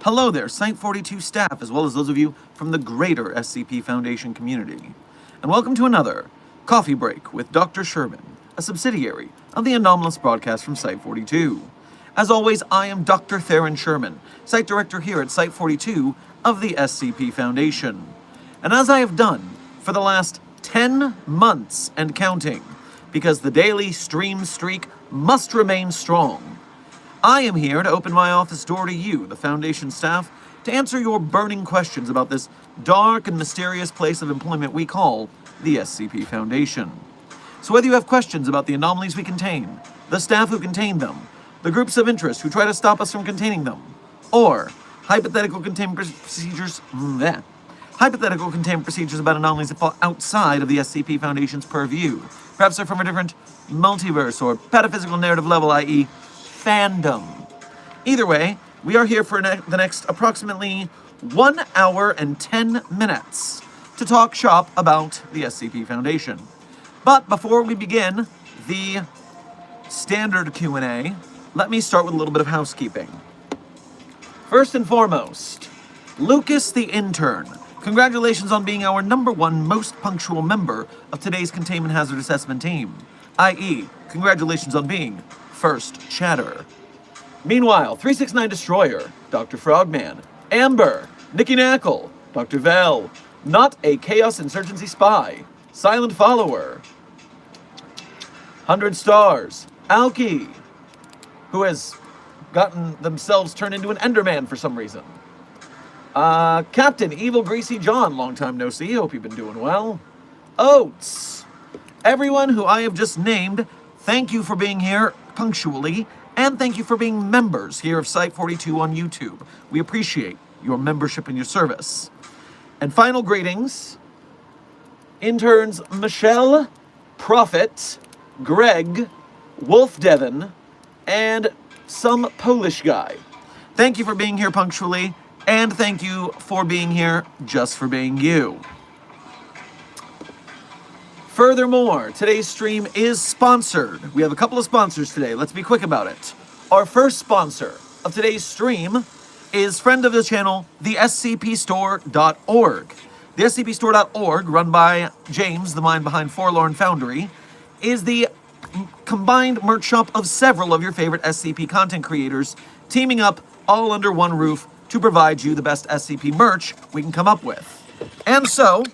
Hello there, Site-42 staff, as well as those of you from the greater SCP Foundation community. And welcome to another Coffee Break with Dr. Sherman, a subsidiary of the anomalous broadcast from Site-42. As always, I am Dr. Theron Sherman, Site Director here at Site-42 of the SCP Foundation. And as I have done for the last 10 months and counting, because the daily stream streak must remain strong, I am here to open my office door to you, the Foundation staff, to answer your burning questions about this dark and mysterious place of employment we call the SCP Foundation. So whether you have questions about the anomalies we contain, the staff who contain them, the groups of interest who try to stop us from containing them, or hypothetical containment procedures about anomalies that fall outside of the SCP Foundation's purview, perhaps they're from a different multiverse or pataphysical narrative level, i.e., fandom. Either way, we are here for the next approximately 1 hour and 10 minutes to talk shop about the SCP Foundation. But before we begin the standard Q&A, let me start with a little bit of housekeeping. First and foremost, Lucas the Intern, congratulations on being our #1 most punctual member of today's Containment Hazard Assessment team, i.e., congratulations on being first chatter. Meanwhile, 369 Destroyer, Dr. Frogman, Amber, Nikki Knackle, Dr. Vel, Not a Chaos Insurgency Spy, Silent Follower, 100 Stars, Alki, who has gotten themselves turned into an Enderman for some reason. Captain Evil Greasy John, long time no see, hope you've been doing well. Oats, everyone who I have just named, thank you for being here punctually, and thank you for being members here of Site-42 on YouTube. We appreciate your membership and your service. And final greetings, interns Michelle, Prophet, Greg, Wolf Devon, and some Polish guy. Thank you for being here punctually, and thank you for being here just for being you. Furthermore, today's stream is sponsored. We have a couple of sponsors today. Let's be quick about it. Our first sponsor of today's stream is friend of the channel, the SCPstore.org. The SCPstore.org, run by James, the mind behind Forlorn Foundry, is the combined merch shop of several of your favorite SCP content creators, teaming up all under one roof to provide you the best SCP merch we can come up with. And so,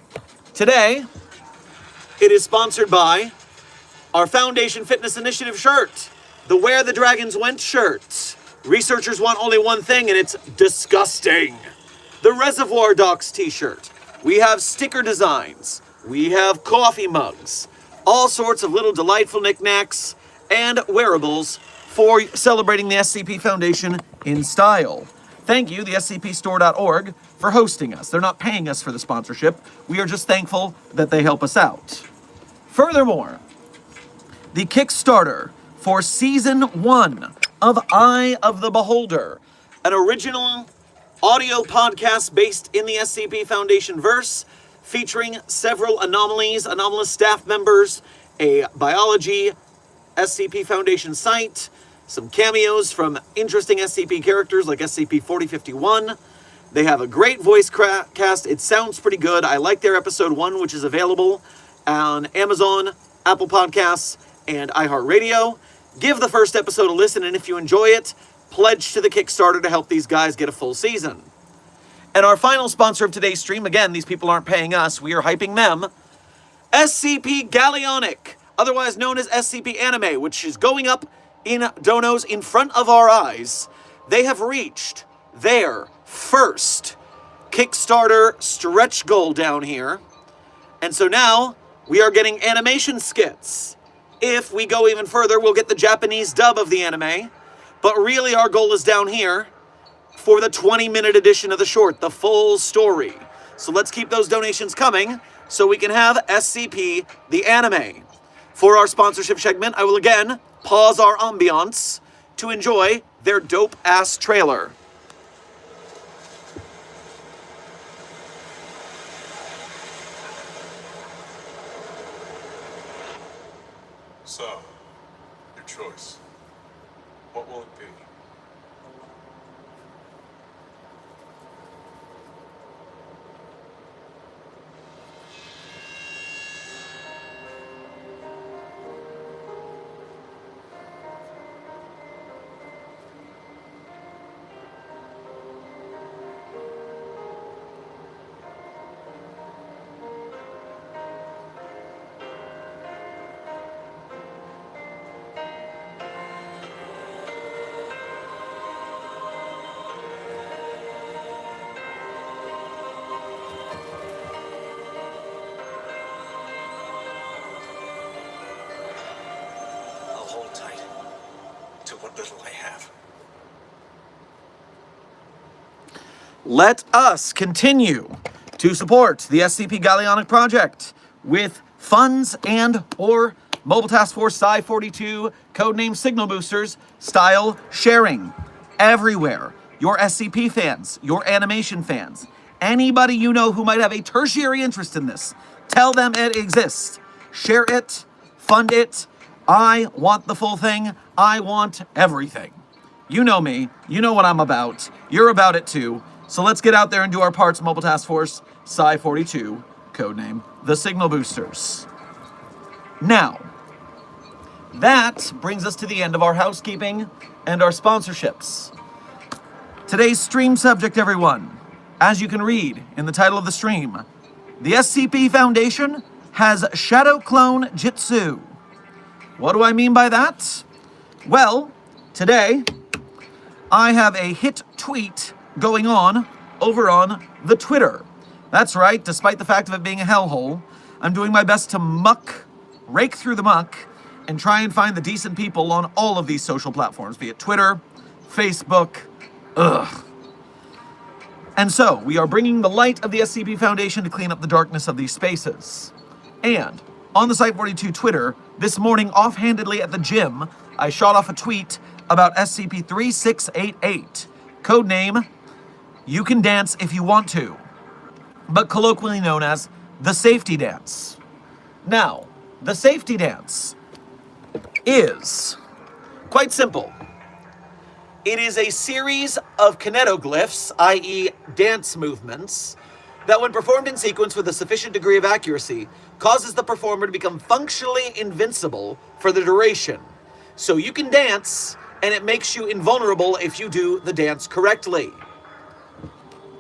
today, it is sponsored by our Foundation Fitness Initiative shirt, the Where the Dragons Went shirt. Researchers want only one thing, and it's disgusting. The Reservoir Docs t-shirt. We have sticker designs. We have coffee mugs. All sorts of little delightful knickknacks and wearables for celebrating the SCP Foundation in style. Thank you, the SCPstore.org, for hosting us. They're not paying us for the sponsorship. We are just thankful that they help us out. Furthermore, the Kickstarter for Season 1 of Eye of the Beholder, an original audio podcast based in the SCP Foundation verse, featuring several anomalies, anomalous staff members, a biology SCP Foundation site, some cameos from interesting SCP characters like SCP-4051. They have a great voice cast. It sounds pretty good. I like their episode 1, which is available on Amazon, Apple Podcasts, and iHeartRadio. Give the first episode a listen, and if you enjoy it, pledge to the Kickstarter to help these guys get a full season. And our final sponsor of today's stream, again, these people aren't paying us, we are hyping them, SCP Galleonic, otherwise known as SCP Anime, which is going up in donos in front of our eyes. They have reached their first Kickstarter stretch goal down here. And so now we are getting animation skits. If we go even further, we'll get the Japanese dub of the anime. But really our goal is down here for the 20-minute edition of the short, the full story. So let's keep those donations coming so we can have SCP, the anime. For our sponsorship segment, I will again pause our ambiance to enjoy their dope-ass trailer. So, your choice. What will it be? I'll hold tight to what little I have. Let us continue to support the SCP Gallionic Project with funds and or Mobile Task Force Psi-42 codename Signal Boosters style sharing everywhere. Your SCP fans, your animation fans, anybody you know who might have a tertiary interest in this, tell them it exists. Share it, fund it. I want the full thing. I want everything. You know me. You know what I'm about. You're about it too. So let's get out there and do our parts, Mobile Task Force Psi-42, codename the Signal Boosters. Now, that brings us to the end of our housekeeping and our sponsorships. Today's stream subject, everyone, as you can read in the title of the stream, the SCP Foundation has Shadow Clone JUTSU. What do I mean by that? Well, today, I have a hit tweet going on over on the Twitter. That's right, despite the fact of it being a hellhole, I'm doing my best to rake through the muck, and try and find the decent people on all of these social platforms, be it Twitter, Facebook, And so, we are bringing the light of the SCP Foundation to clean up the darkness of these spaces. And, on the Site42 Twitter, this morning, offhandedly at the gym, I shot off a tweet about SCP-3688, codename, You Can Dance If You Want To, but colloquially known as the Safety Dance. Now, the Safety Dance is quite simple. It is a series of kinetoglyphs, i.e. dance movements, that when performed in sequence with a sufficient degree of accuracy, causes the performer to become functionally invincible for the duration. So you can dance, and it makes you invulnerable if you do the dance correctly.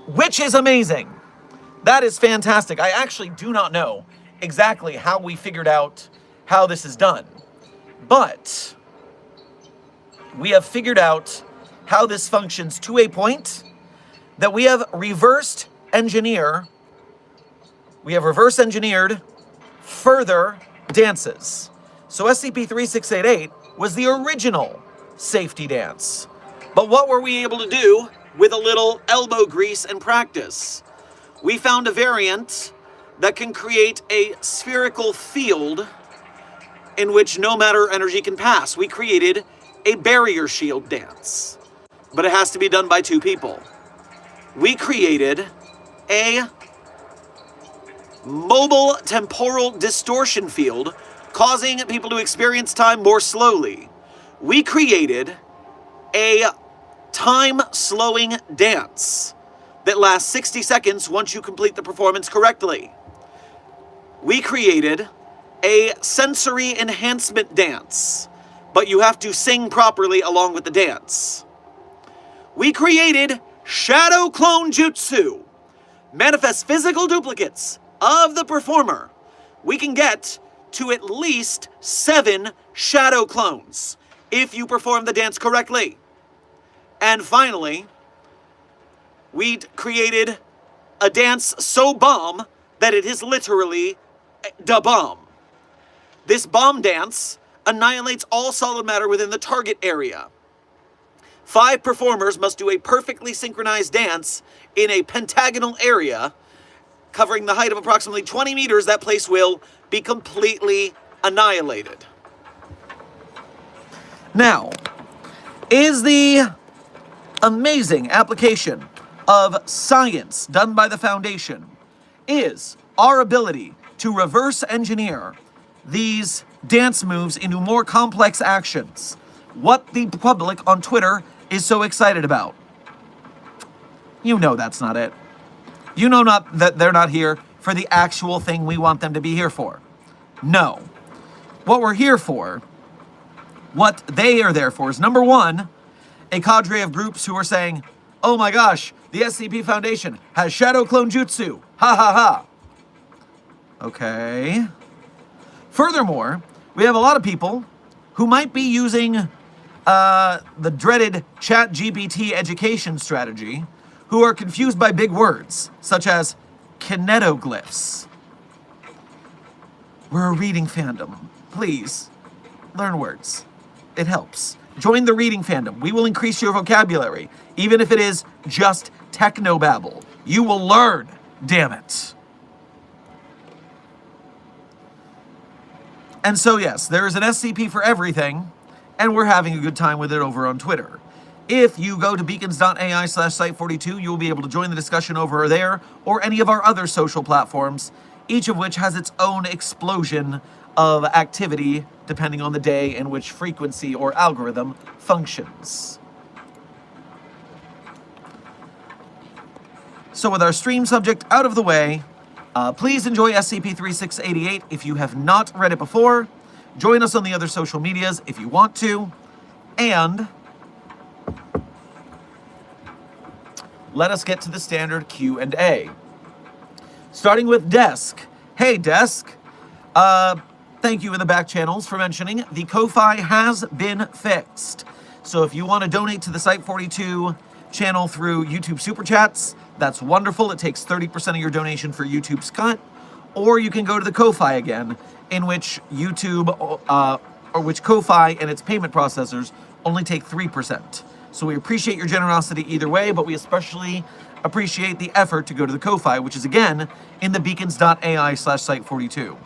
Which is amazing. That is fantastic. I actually do not know exactly how we figured out how this is done. But we have figured out how this functions to a point that we have reverse engineered further dances. So SCP-3688 was the original safety dance. But what were we able to do with a little elbow grease and practice? We found a variant that can create a spherical field in which no matter energy can pass. We created a barrier shield dance, but it has to be done by two people. We created a mobile temporal distortion field, causing people to experience time more slowly. We created a time-slowing dance that lasts 60 seconds once you complete the performance correctly. We created a sensory enhancement dance, but you have to sing properly along with the dance. We created Shadow Clone Jutsu. Manifest physical duplicates of the performer. We can get to at least 7 shadow clones if you perform the dance correctly. And finally, we created a dance so bomb that it is literally da bomb. This bomb dance annihilates all solid matter within the target area. 5 performers must do a perfectly synchronized dance in a pentagonal area covering the height of approximately 20 meters. That place will be completely annihilated. Now, is the amazing application of science done by the Foundation is our ability to reverse engineer these dance moves into more complex actions what the public on Twitter is so excited about. You know that's not it. You know not that they're not here for the actual thing we want them to be here for. No. What we're here for, what they are there for is, number one, a cadre of groups who are saying, oh my gosh, the SCP Foundation has shadow clone jutsu. Ha ha ha. Okay. Furthermore, we have a lot of people who might be using the dreaded ChatGPT education strategy who are confused by big words, such as kinetoglyphs. We're a reading fandom. Please, learn words. It helps. Join the reading fandom. We will increase your vocabulary, even if it is just technobabble. You will learn, damn it. And so yes, there is an SCP for everything, and we're having a good time with it over on Twitter. If you go to beacons.ai/site42, you will be able to join the discussion over there, or any of our other social platforms, each of which has its own explosion of activity depending on the day and which frequency or algorithm functions. So with our stream subject out of the way, please enjoy SCP-3688 if you have not read it before. Join us on the other social medias if you want to. And let us get to the standard Q&A. Starting with Desk. Hey, Desk. Thank you in the back channels for mentioning the Ko-Fi has been fixed. So if you want to donate to the Site42 channel through YouTube Super Chats, that's wonderful. It takes 30% of your donation for YouTube's cut. Or you can go to the Ko-Fi again, in which YouTube, or which Ko-Fi and its payment processors only take 3%. So we appreciate your generosity either way, but we especially appreciate the effort to go to the Ko-Fi, which is again in the beacons.ai/site42.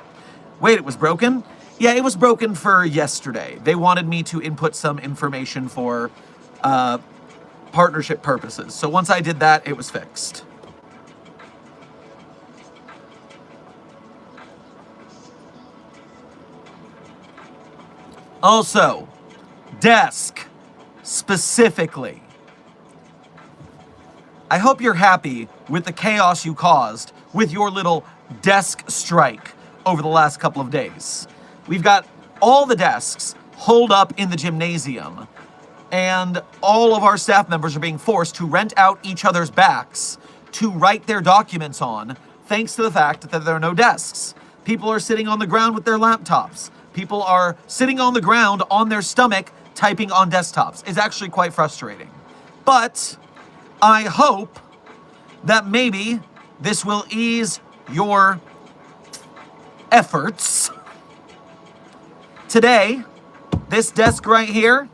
Wait, it was broken? Yeah, it was broken for yesterday. They wanted me to input some information for partnership purposes. So once I did that, it was fixed. Also, Desk, specifically. I hope you're happy with the chaos you caused with your little desk strike over the last couple of days. We've got all the desks holed up in the gymnasium, and all of our staff members are being forced to rent out each other's backs to write their documents on, thanks to the fact that there are no desks. People are sitting on the ground with their laptops. People are sitting on the ground on their stomach typing on desktops. It's actually quite frustrating. But I hope that maybe this will ease your efforts. Today, this desk right here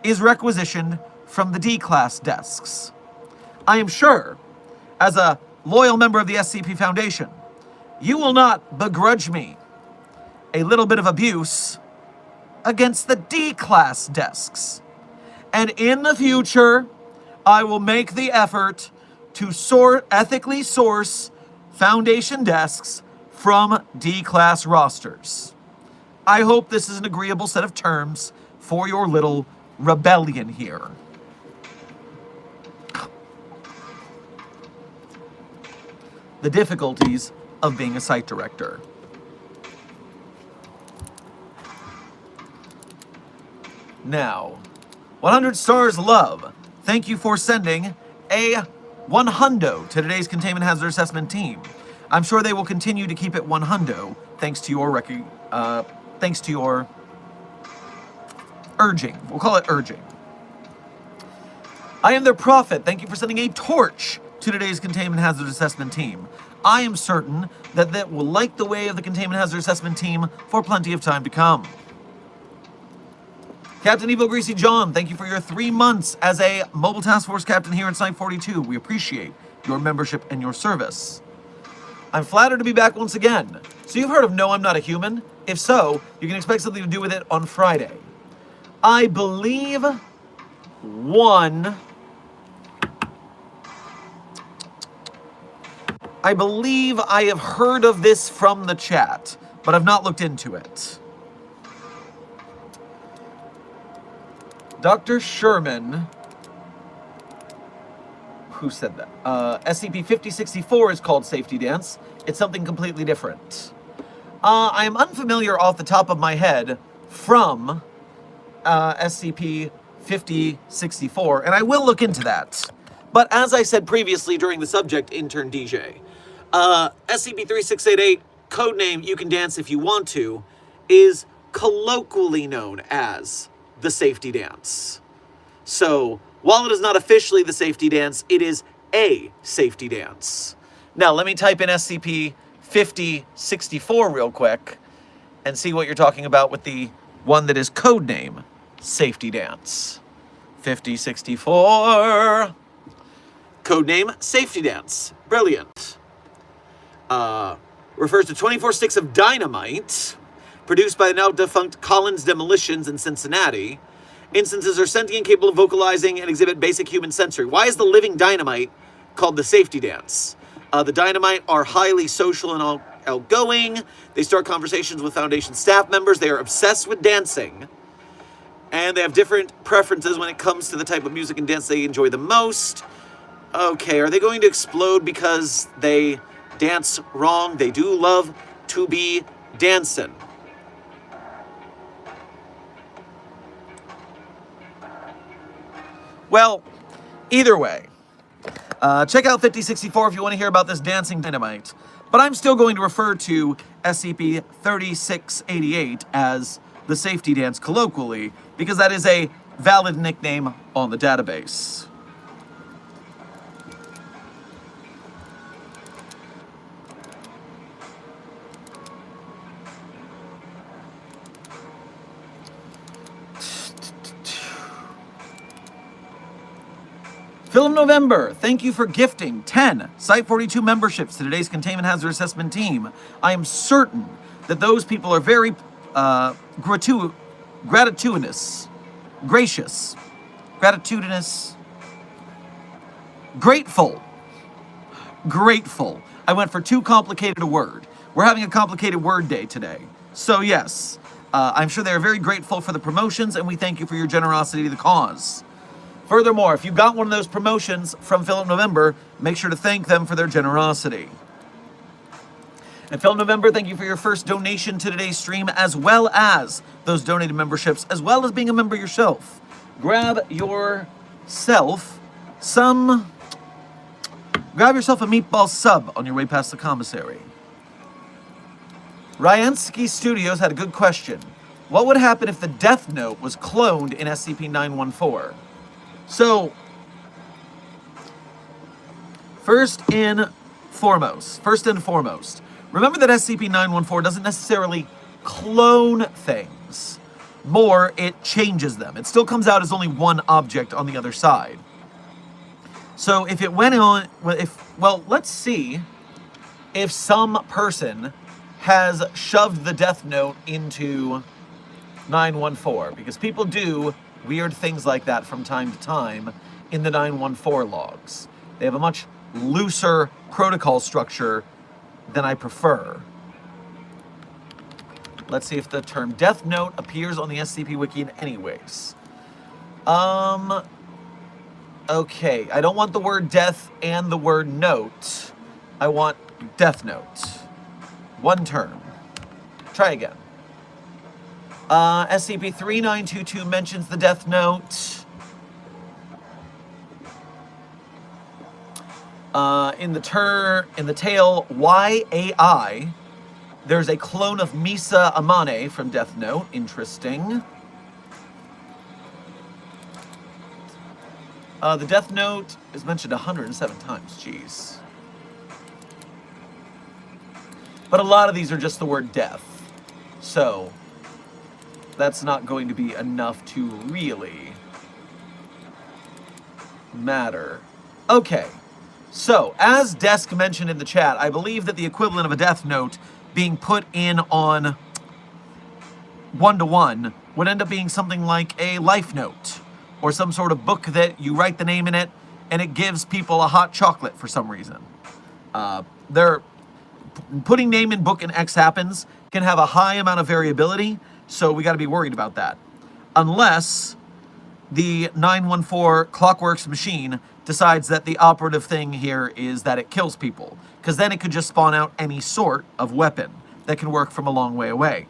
is requisitioned from the D-class desks. I am sure, as a loyal member of the SCP Foundation, you will not begrudge me a little bit of abuse against the D-class desks. And in the future, I will make the effort to ethically source Foundation desks from D-class rosters. I hope this is an agreeable set of terms for your little rebellion here. The difficulties of being a site director. Now, 100 stars love. Thank you for sending a 100 to today's containment hazard assessment team. I'm sure they will continue to keep it 100 thanks to your urging. We'll call it urging. I am their prophet. Thank you for sending a torch to today's containment hazard assessment team. I am certain that that will light the way of the containment hazard assessment team for plenty of time to come. Captain Evil Greasy John, thank you for your 3 months as a Mobile Task Force Captain here at Site 42. We appreciate your membership and your service. I'm flattered to be back once again. So you've heard of No, I'm Not a Human? If so, you can expect something to do with it on Friday. I believe one... I believe I have heard of this from the chat, but I've not looked into it. Dr. Sherman, who said that? SCP-5064 is called Safety Dance. It's something completely different. I am unfamiliar off the top of my head from SCP-5064, and I will look into that. But as I said previously during the subject, Intern DJ, SCP-3688, codename You Can Dance If You Want To, is colloquially known as the Safety Dance. So, while it is not officially the Safety Dance, it is a Safety Dance. Now, let me type in SCP-5064 real quick and see what you're talking about with the one that is codename Safety Dance. 5064. Codename Safety Dance. Brilliant. Refers to 24 sticks of dynamite produced by the now defunct Collins Demolitions in Cincinnati. Instances are sentient, capable of vocalizing, and exhibit basic human sensory. Why is the living dynamite called the Safety Dance? The dynamite are highly social and outgoing. They start conversations with Foundation staff members. They are obsessed with dancing. And they have different preferences when it comes to the type of music and dance they enjoy the most. Okay, are they going to explode because they dance wrong? They do love to be dancing. Well, either way, check out 5064 if you want to hear about this dancing dynamite. But I'm still going to refer to SCP-3688 as the Safety Dance colloquially, because that is a valid nickname on the database. Philip November, thank you for gifting 10 Site-42 memberships to today's Containment Hazard Assessment team. I am certain that those people are very gratitudinous, gracious, gratitudinous, grateful. I went for too complicated a word. We're having a complicated word day today. So yes, I'm sure they're very grateful for the promotions, and we thank you for your generosity to the cause. Furthermore, if you got one of those promotions from Philip November, make sure to thank them for their generosity. And Philip November, thank you for your first donation to today's stream, as well as those donated memberships, as well as being a member yourself. Grab yourself a meatball sub on your way past the commissary. Ryansky Studios had a good question. What would happen if the Death Note was cloned in SCP-914? So, first and foremost, remember that SCP-914 doesn't necessarily clone things. More, it changes them. It still comes out as only one object on the other side. So if it went on, let's see if some person has shoved the Death Note into 914, because people do weird things like that from time to time in the 914 logs. They have a much looser protocol structure than I prefer. Let's see if the term Death Note appears on the SCP Wiki in any ways. Okay, I don't want the word death and the word note. I want Death Note. One term. Try again. SCP-3922 mentions the Death Note. In the tale YAI, there's a clone of Misa Amane from Death Note. Interesting. The Death Note is mentioned 107 times. Jeez. But a lot of these are just the word death. So that's not going to be enough to really matter. Okay, so as Desk mentioned in the chat, I believe that the equivalent of a Death Note being put in on one-to-one would end up being something like a life note or some sort of book that you write the name in it and it gives people a hot chocolate for some reason. They're putting name in book and X happens can have a high amount of variability, so we got to be worried about that. Unless the 914 Clockworks machine decides that the operative thing here is that it kills people, because then it could just spawn out any sort of weapon that can work from a long way away.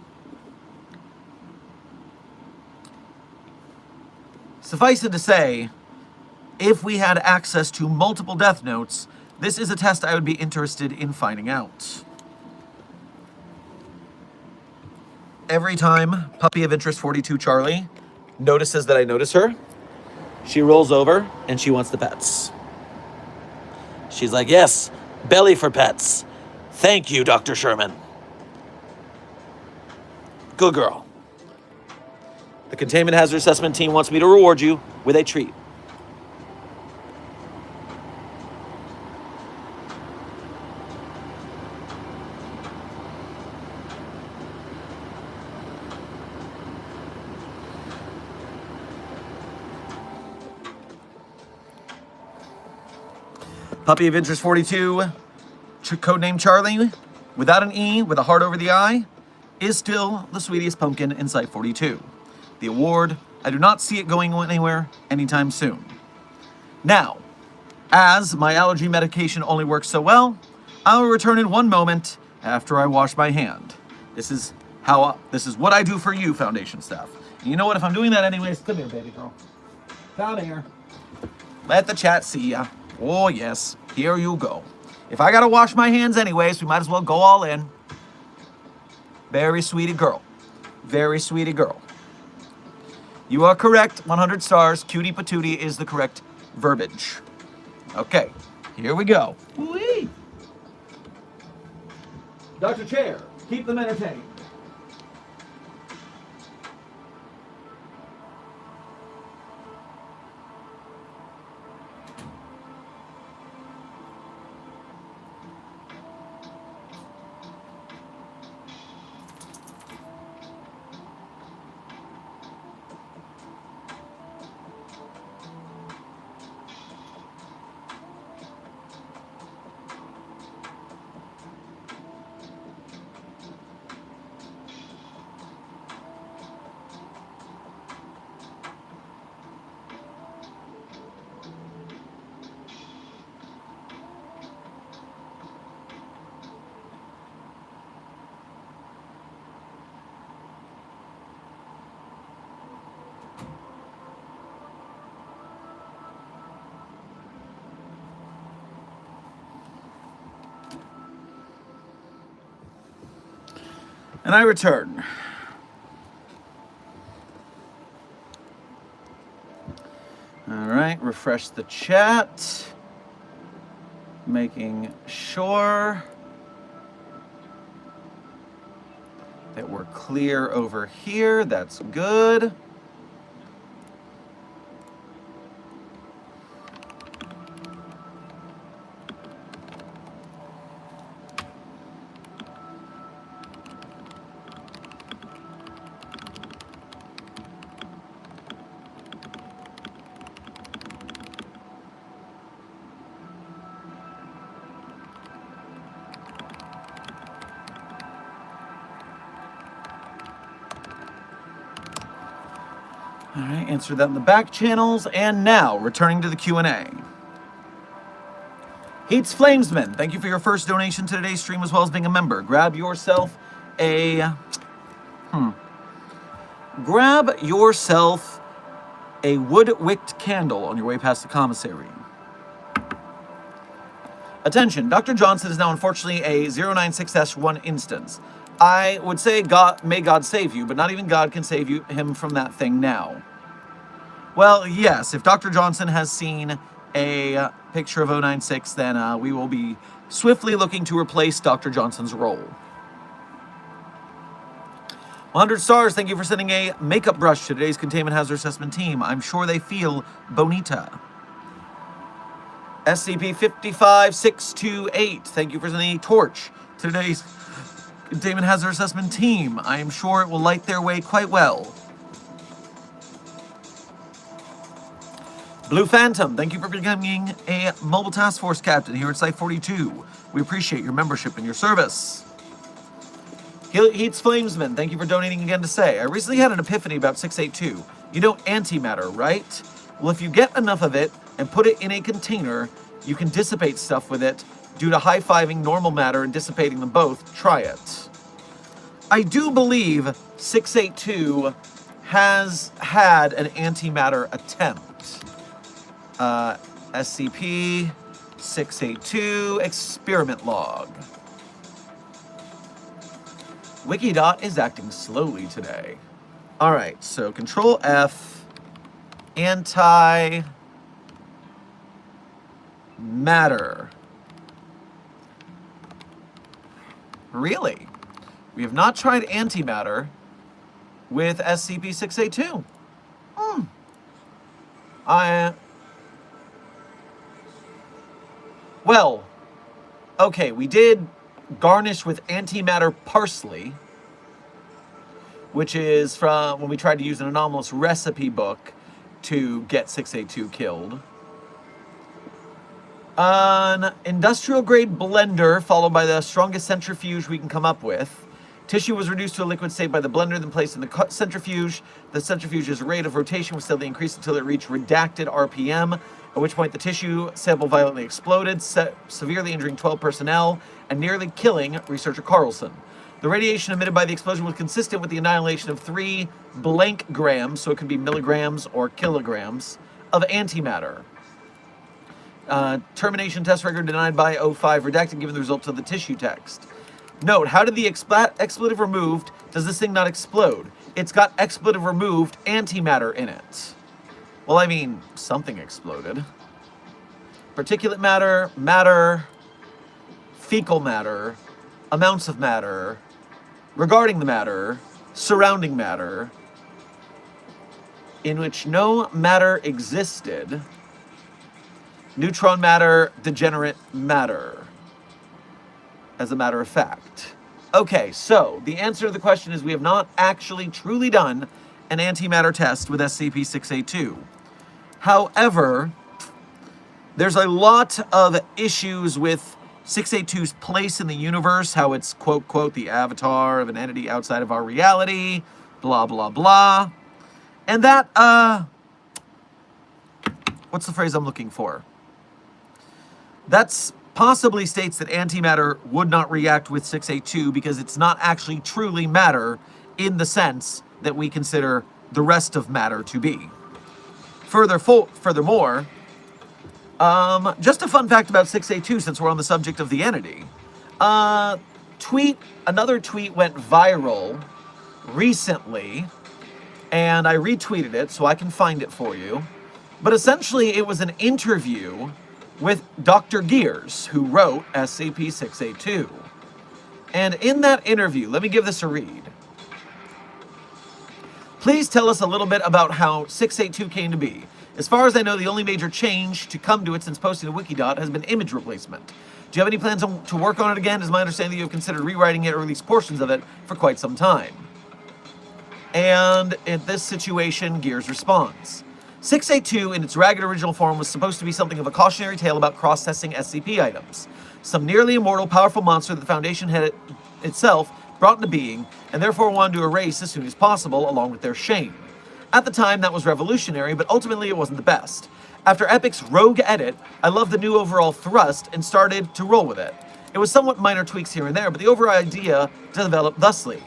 Suffice it to say, if we had access to multiple death notes, this is a test I would be interested in finding out. Every time Puppy of Interest 42 Charlie notices that I notice her, she rolls over and she wants the pets. She's like, yes, belly for pets. Thank you, Dr. Sherman. Good girl. The Containment Hazard Assessment team wants me to reward you with a treat. Puppy of Interest 42, codename Charlie, without an E, with a heart over the I, is still the sweetest pumpkin in Site 42. The award, I do not see it going anywhere anytime soon. Now, as my allergy medication only works so well, I will return in one moment after I wash my hand. This is what I do for you, Foundation staff. And you know what? If I'm doing that anyways, come here, baby girl. Come here. Let the chat see ya. Oh, yes. Here you go. If I gotta wash my hands anyways, we might as well go all in. Very sweetie girl. Very sweetie girl. You are correct. 100 stars. Cutie patootie is the correct verbiage. Okay. Here we go. Whee! Dr. Chair, keep them entertained. And I return. All right, refresh the chat. Making sure that we're clear over here. That's good. All right, answer that in the back channels. And now, returning to the Q&A. Heats Flamesman, thank you for your first donation to today's stream as well as being a member. Grab yourself a... Grab yourself a wood-wicked candle on your way past the commissary. Attention, Dr. Johnson is now unfortunately a 096-1 instance. I would say God, may God save you, but not even God can save him from that thing now. Well, yes, if Dr. Johnson has seen a picture of 096, then we will be swiftly looking to replace Dr. Johnson's role. 100 stars, thank you for sending a makeup brush to today's Containment Hazard Assessment team. I'm sure they feel bonita. SCP 55628, thank you for sending a torch to today's Damon Hazard Assessment Team. I am sure it will light their way quite well. Blue Phantom, thank you for becoming a Mobile Task Force Captain here at Site 42. We appreciate your membership and your service. Heats Flamesman, thank you for donating again to say, I recently had an epiphany about 682. You know antimatter, right? Well, if you get enough of it and put it in a container, you can dissipate stuff with it due to high-fiving normal matter and dissipating them both. Try it. I do believe 682 has had an antimatter attempt. SCP 682 experiment log. Wikidot is acting slowly today. All right, so Control F, anti-matter. Really? We have not tried antimatter with SCP-682. Well, okay, we did garnish with antimatter parsley, which is from when we tried to use an anomalous recipe book to get 682 killed. An industrial grade blender followed by the strongest centrifuge we can come up with. Tissue was reduced to a liquid state by the blender, then placed in the centrifuge. The centrifuge's rate of rotation was steadily increased until it reached redacted RPM, at which point the tissue sample violently exploded, severely injuring 12 personnel and nearly killing researcher Carlson. The radiation emitted by the explosion was consistent with the annihilation of 3 blank grams, so it could be milligrams or kilograms, of antimatter. Termination test record denied by 05, redacted given the results of the tissue text. Note, how did the expletive removed, does this thing not explode? It's got expletive removed antimatter in it. Well, I mean, something exploded. Particulate matter, matter, fecal matter, amounts of matter, regarding the matter, surrounding matter, in which no matter existed, neutron matter, degenerate matter. As a matter of fact. Okay, so the answer to the question is we have not actually truly done an antimatter test with SCP-682. However, there's a lot of issues with 682's place in the universe, how it's, quote, quote, the avatar of an entity outside of our reality, blah, blah, blah. And that, what's the phrase I'm looking for? That's possibly states that antimatter would not react with 682 because it's not actually truly matter in the sense that we consider the rest of matter to be. Furthermore, just a fun fact about 682 since we're on the subject of the entity. Another tweet went viral recently, and I retweeted it so I can find it for you. But essentially, it was an interview with Dr. Gears, who wrote SCP-682. And in that interview, let me give this a read. Please tell us a little bit about how 682 came to be. As far as I know, the only major change to come to it since posting to Wikidot has been image replacement. Do you have any plans to work on it again? It's my understanding that you have considered rewriting it or at least portions of it for quite some time. And in this situation, Gears responds. 682, in its ragged original form, was supposed to be something of a cautionary tale about cross-testing SCP items. Some nearly immortal, powerful monster that the Foundation had itself brought into being, and therefore wanted to erase as soon as possible, along with their shame. At the time, that was revolutionary, but ultimately it wasn't the best. After Epic's rogue edit, I loved the new overall thrust and started to roll with it. It was somewhat minor tweaks here and there, but the overall idea developed thusly.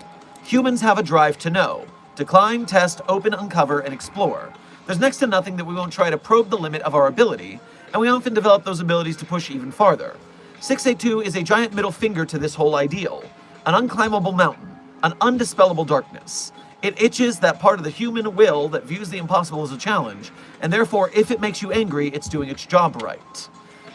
Humans have a drive to know, to climb, test, open, uncover, and explore. There's next to nothing that we won't try to probe the limit of our ability, and we often develop those abilities to push even farther. 682 is a giant middle finger to this whole ideal. An unclimbable mountain, an undispellable darkness. It itches that part of the human will that views the impossible as a challenge, and therefore, if it makes you angry, it's doing its job right.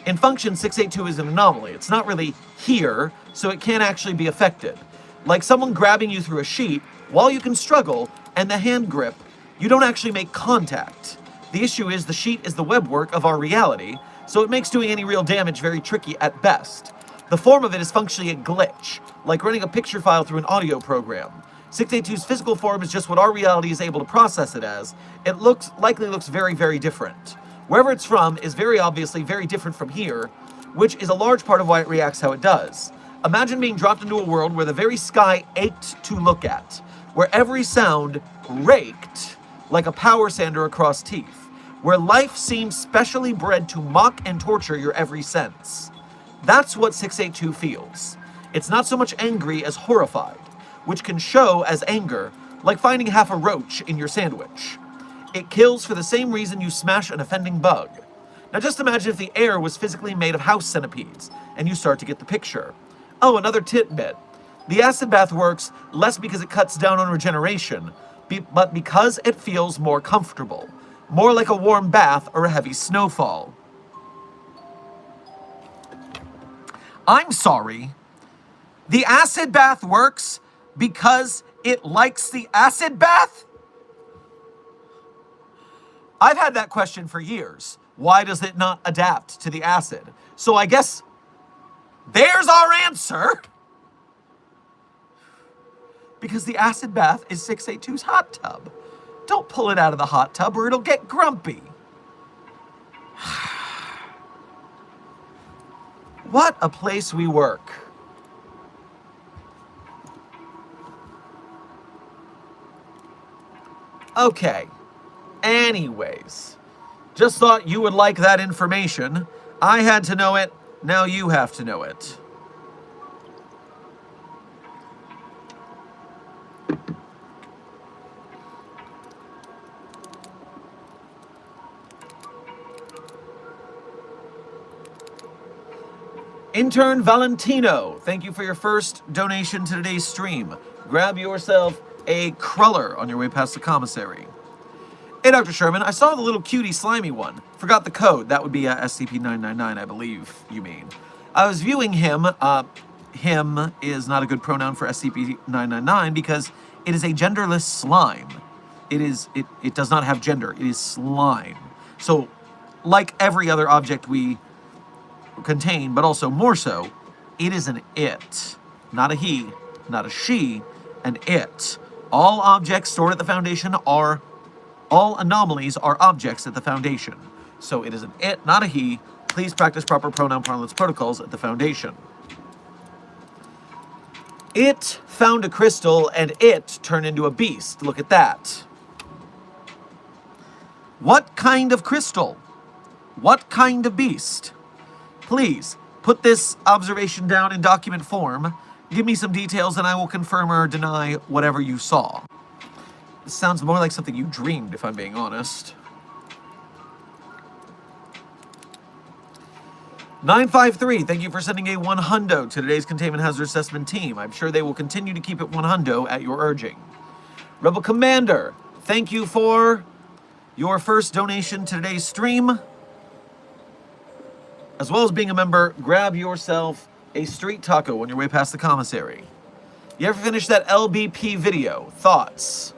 In function, 682 is an anomaly. It's not really here, so it can't actually be affected. Like someone grabbing you through a sheet, while you can struggle, and the hand grip, you don't actually make contact. The issue is the sheet is the webwork of our reality, so it makes doing any real damage very tricky at best. The form of it is functionally a glitch, like running a picture file through an audio program. 682's physical form is just what our reality is able to process it as. It likely looks very, very different. Wherever it's from is very obviously very different from here, which is a large part of why it reacts how it does. Imagine being dropped into a world where the very sky ached to look at, where every sound raked like a power sander across teeth, where life seemed specially bred to mock and torture your every sense. That's what 682 feels. It's not so much angry as horrified, which can show as anger, like finding half a roach in your sandwich. It kills for the same reason you smash an offending bug. Now just imagine if the air was physically made of house centipedes, and you start to get the picture. Oh, another tidbit. The acid bath works less because it cuts down on regeneration, but because it feels more comfortable. More like a warm bath or a heavy snowfall. I'm sorry. The acid bath works because it likes the acid bath? I've had that question for years. Why does it not adapt to the acid? So I guess there's our answer. Because the acid bath is 682's hot tub. Don't pull it out of the hot tub or it'll get grumpy. What a place we work. Okay. Anyways, just thought you would like that information. I had to know it, now you have to know it. Intern Valentino, thank you for your first donation to today's stream. Grab yourself a cruller on your way past the commissary. Hey, Dr. Sherman, I saw the little cutie slimy one. Forgot the code. That would be SCP-999, I believe you mean. I was viewing him. Him is not a good pronoun for SCP-999 because it is a genderless slime. It does not have gender. It is slime. So, like every other object we contain, but also more so, it is an it. Not a he, not a she, an it. All objects stored at the Foundation are... All anomalies are objects at the Foundation. So it is an it, not a he. Please practice proper pronoun parlance protocols at the Foundation. It found a crystal and it turned into a beast. Look at that. What kind of crystal? What kind of beast? Please, put this observation down in document form. Give me some details and I will confirm or deny whatever you saw. This sounds more like something you dreamed, if I'm being honest. 953, thank you for sending a 100 to today's Containment Hazard Assessment team. I'm sure they will continue to keep it 100 at your urging. Rebel Commander, thank you for your first donation to today's stream. As well as being a member, grab yourself a street taco on your way past the commissary. You ever finish that LBP video? Thoughts?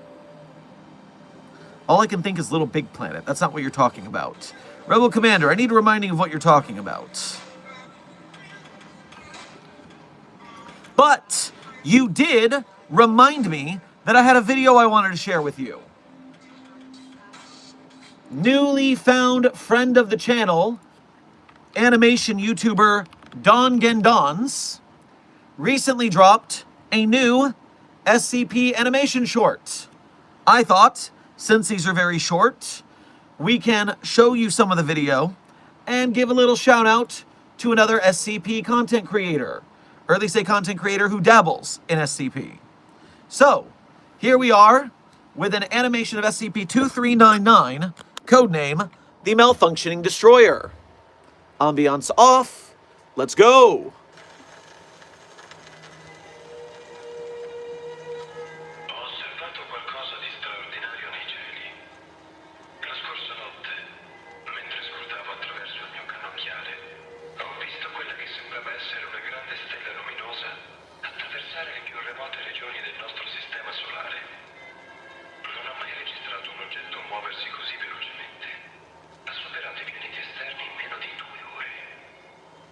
All I can think is Little Big Planet. That's not what you're talking about. Rebel Commander, I need a reminding of what you're talking about. But you did remind me that I had a video I wanted to share with you. Newly found friend of the channel, animation YouTuber Don Gendons, recently dropped a new SCP animation short. I thought, since these are very short, we can show you some of the video and give a little shout out to another SCP content creator, or at least a content creator who dabbles in SCP. So, here we are with an animation of SCP-2399, codename the Malfunctioning Destroyer. Ambiance off, let's go!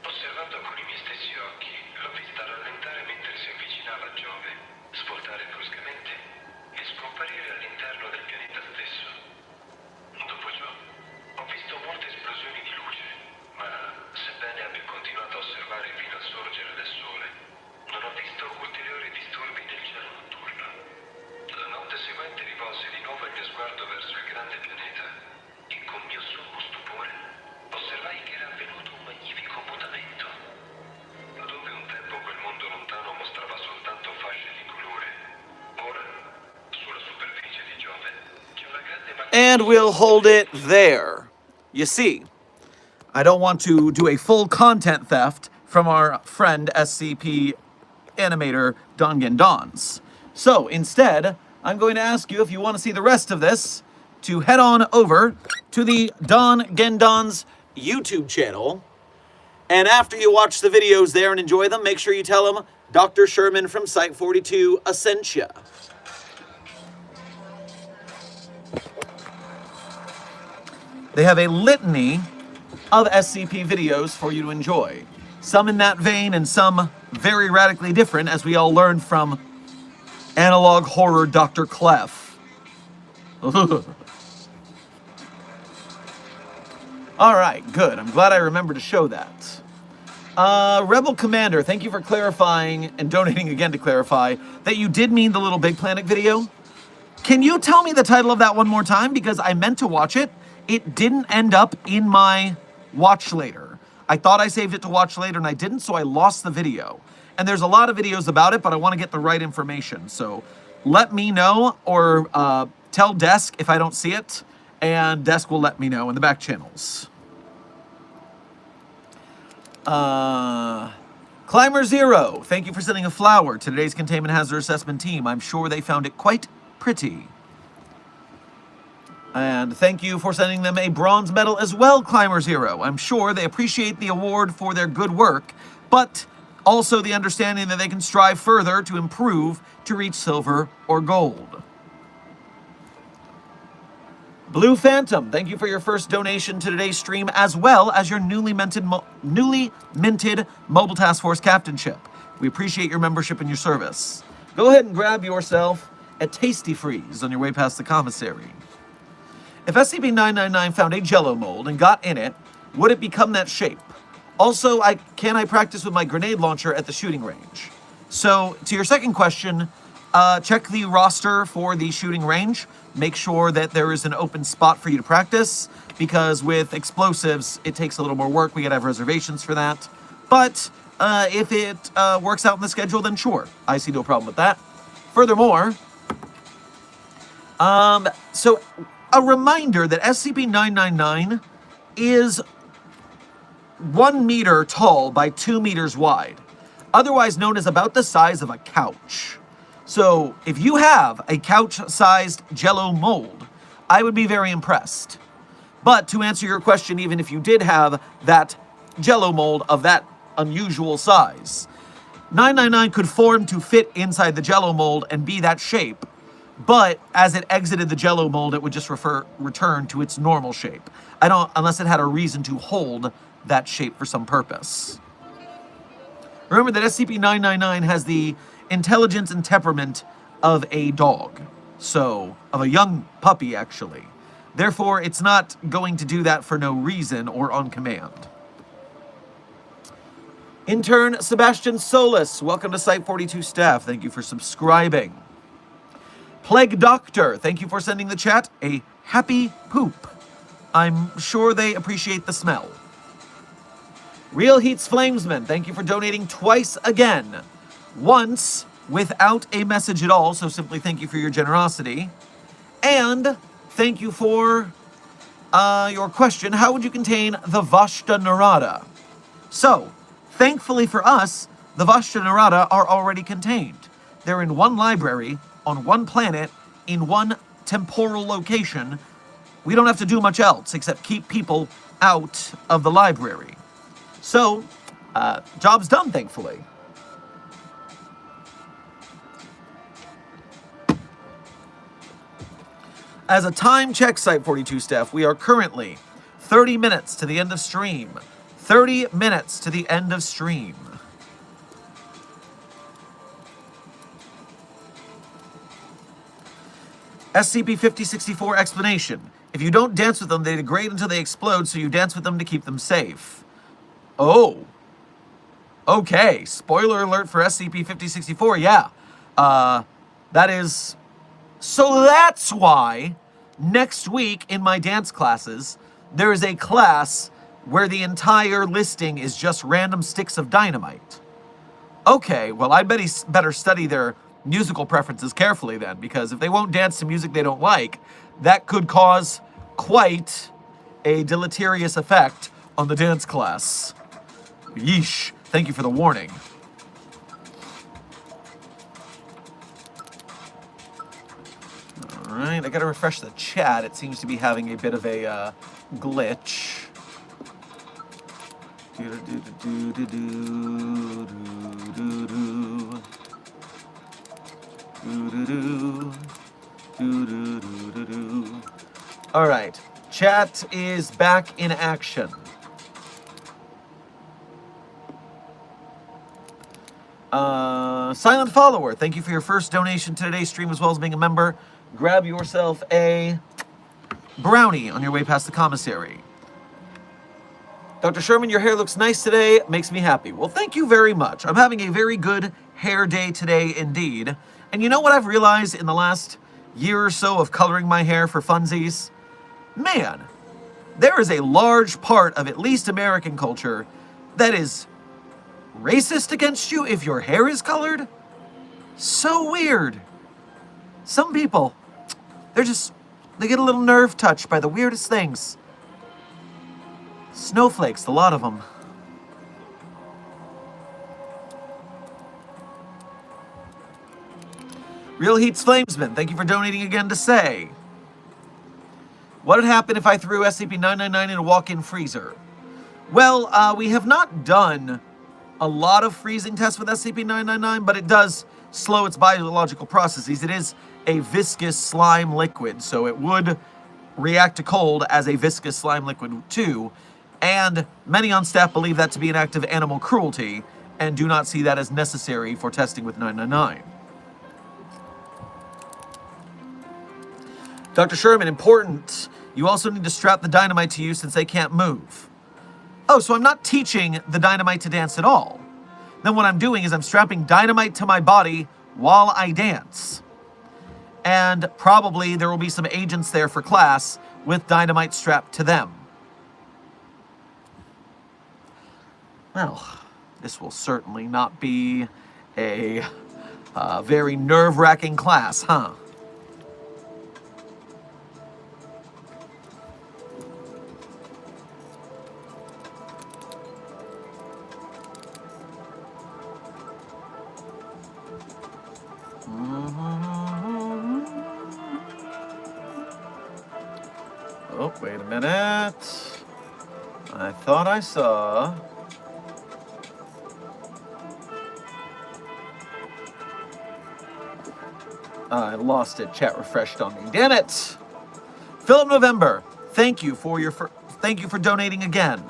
Osservando osservando con i miei stessi occhi, l'ho vista rallentare mentre si avvicinava a Giove, svoltare bruscamente e scomparire all'interno del pianeta stesso. Dopo ciò, ho visto molte esplosioni di luce, ma sebbene abbia continuato a osservare fino al sorgere del sole, non ho visto ulteriori disturbi nel cielo notturno. La notte seguente rivolsi di nuovo il mio sguardo verso il grande pianeta e con mio sommo stupore osservai che era avvenuto un magnifico mutamento. Dove un tempo quel mondo lontano mostrava soltanto fasce di colore, ora, sulla superficie di Giove, c'è una grande macchina. And we'll hold it there. You see, I don't want to do a full content theft from our friend SCP animator Dongen Dons. So instead, I'm going to ask you, if you want to see the rest of this, to head on over to the Don Gendon's YouTube channel. And after you watch the videos there and enjoy them, make sure you tell him Dr. Sherman from Site 42 sent ya. They have a litany of SCP videos for you to enjoy. Some in that vein and some very radically different, as we all learned from analog horror Dr. Clef. Alright, good. I'm glad I remembered to show that. Rebel Commander, thank you for clarifying and donating again to clarify that you did mean the Little Big Planet video. Can you tell me the title of that one more time? Because I meant to watch it. It didn't end up in my watch later. I thought I saved it to watch later and I didn't, so I lost the video. And there's a lot of videos about it, but I want to get the right information. So let me know, or tell Desk if I don't see it, and Desk will let me know in the back channels. Climber Zero, thank you for sending a flower to today's containment hazard assessment team. I'm sure they found it quite pretty. And thank you for sending them a bronze medal as well, Climber Zero. I'm sure they appreciate the award for their good work, but also the understanding that they can strive further to improve to reach silver or gold. Blue Phantom, thank you for your first donation to today's stream, as well as your newly minted Mobile Task Force captainship. We appreciate your membership and your service. Go ahead and grab yourself a Tasty Freeze on your way past the commissary. If SCP-999 found a Jello mold and got in it, would it become that shape? Also, can I practice with my grenade launcher at the shooting range? So, to your second question, check the roster for the shooting range. Make sure that there is an open spot for you to practice, because with explosives, it takes a little more work. We gotta have reservations for that. But if it works out in the schedule, then sure. I see no problem with that. Furthermore, so a reminder that SCP-999 is 1 meter tall by 2 meters wide, otherwise known as about the size of a couch. So if you have a couch-sized Jello mold, I would be very impressed. But to answer your question, even if you did have that Jello mold of that unusual size, 999 could form to fit inside the Jello mold and be that shape. But as it exited the Jello mold, it would just return to its normal shape. Unless it had a reason to hold that shape for some purpose. Remember that SCP-999 has the intelligence and temperament of a dog. So, of a young puppy, actually. Therefore, it's not going to do that for no reason or on command. Intern Sebastian Solis, welcome to Site 42 staff. Thank you for subscribing. Plague Doctor, thank you for sending the chat a happy poop. I'm sure they appreciate the smell. Real Heats Flamesman, thank you for donating twice again. Once without a message at all, so simply thank you for your generosity. And thank you for your question, how would you contain the Vashta Narada? So, thankfully for us, the Vashta Narada are already contained. They're in one library, on one planet, in one temporal location. We don't have to do much else except keep people out of the library. So, job's done, thankfully. As a time check, Site 42 staff, we are currently 30 minutes to the end of stream. 30 minutes to the end of stream. SCP-5064 explanation. If you don't dance with them, they degrade until they explode, so you dance with them to keep them safe. Oh. Okay. Spoiler alert for SCP-5064. Yeah. That is... So that's why next week in my dance classes, there is a class where the entire listing is just random sticks of dynamite. Okay, well, I better study their musical preferences carefully then, because if they won't dance to music they don't like, that could cause quite a deleterious effect on the dance class. Yeesh. Thank you for the warning. All right, I gotta refresh the chat. It seems to be having a bit of a glitch. All right, chat is back in action. Silent Follower, thank you for your first donation to today's stream as well as being a member. Grab yourself a brownie on your way past the commissary. Dr. Sherman, your hair looks nice today. Makes me happy. Well, thank you very much. I'm having a very good hair day today indeed. And you know what I've realized in the last year or so of coloring my hair for funsies? Man, there is a large part of at least American culture that is racist against you if your hair is colored? So weird. Some people, they get a little nerve touched by the weirdest things. Snowflakes, a lot of them. Real Heat's Flamesman, thank you for donating again to say. What would happen if I threw SCP-999 in a walk-in freezer? Well, we have not done a lot of freezing tests with SCP-999, but it does slow its biological processes. It is a viscous slime liquid, so it would react to cold as a viscous slime liquid too, and many on staff believe that to be an act of animal cruelty and do not see that as necessary for testing with 999. Dr. Sherman, important, you also need to strap the dynamite to you since they can't move. Oh, so I'm not teaching the dynamite to dance at all. Then what I'm doing is I'm strapping dynamite to my body while I dance. And probably there will be some agents there for class with dynamite strapped to them. Well, this will certainly not be a very nerve-wracking class, huh? Oh, wait a minute. I thought I saw... I lost it. Chat refreshed on me. Damn it! Philip November, thank you for donating again.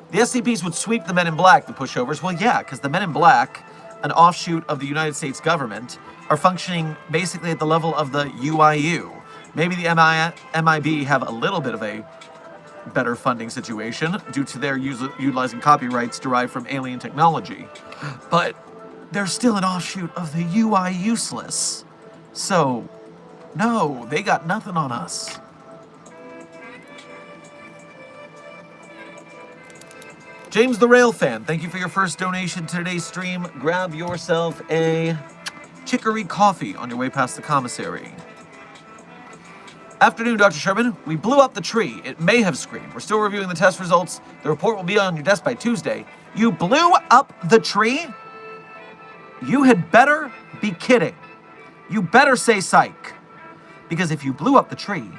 The SCPs would sweep the Men in Black, the pushovers. Well, yeah, because the Men in Black, an offshoot of the United States government, are functioning basically at the level of the UIU. Maybe the MIB have a little bit of a better funding situation due to their utilizing copyrights derived from alien technology. But they're still an offshoot of the UI useless. So, no, they got nothing on us. James the Rail Fan, thank you for your first donation to today's stream. Grab yourself a chicory coffee on your way past the commissary. Afternoon, Dr. Sherman. We blew up the tree. It may have screamed. We're still reviewing the test results. The report will be on your desk by Tuesday. You blew up the tree? You had better be kidding. You better say psych. Because if you blew up the tree,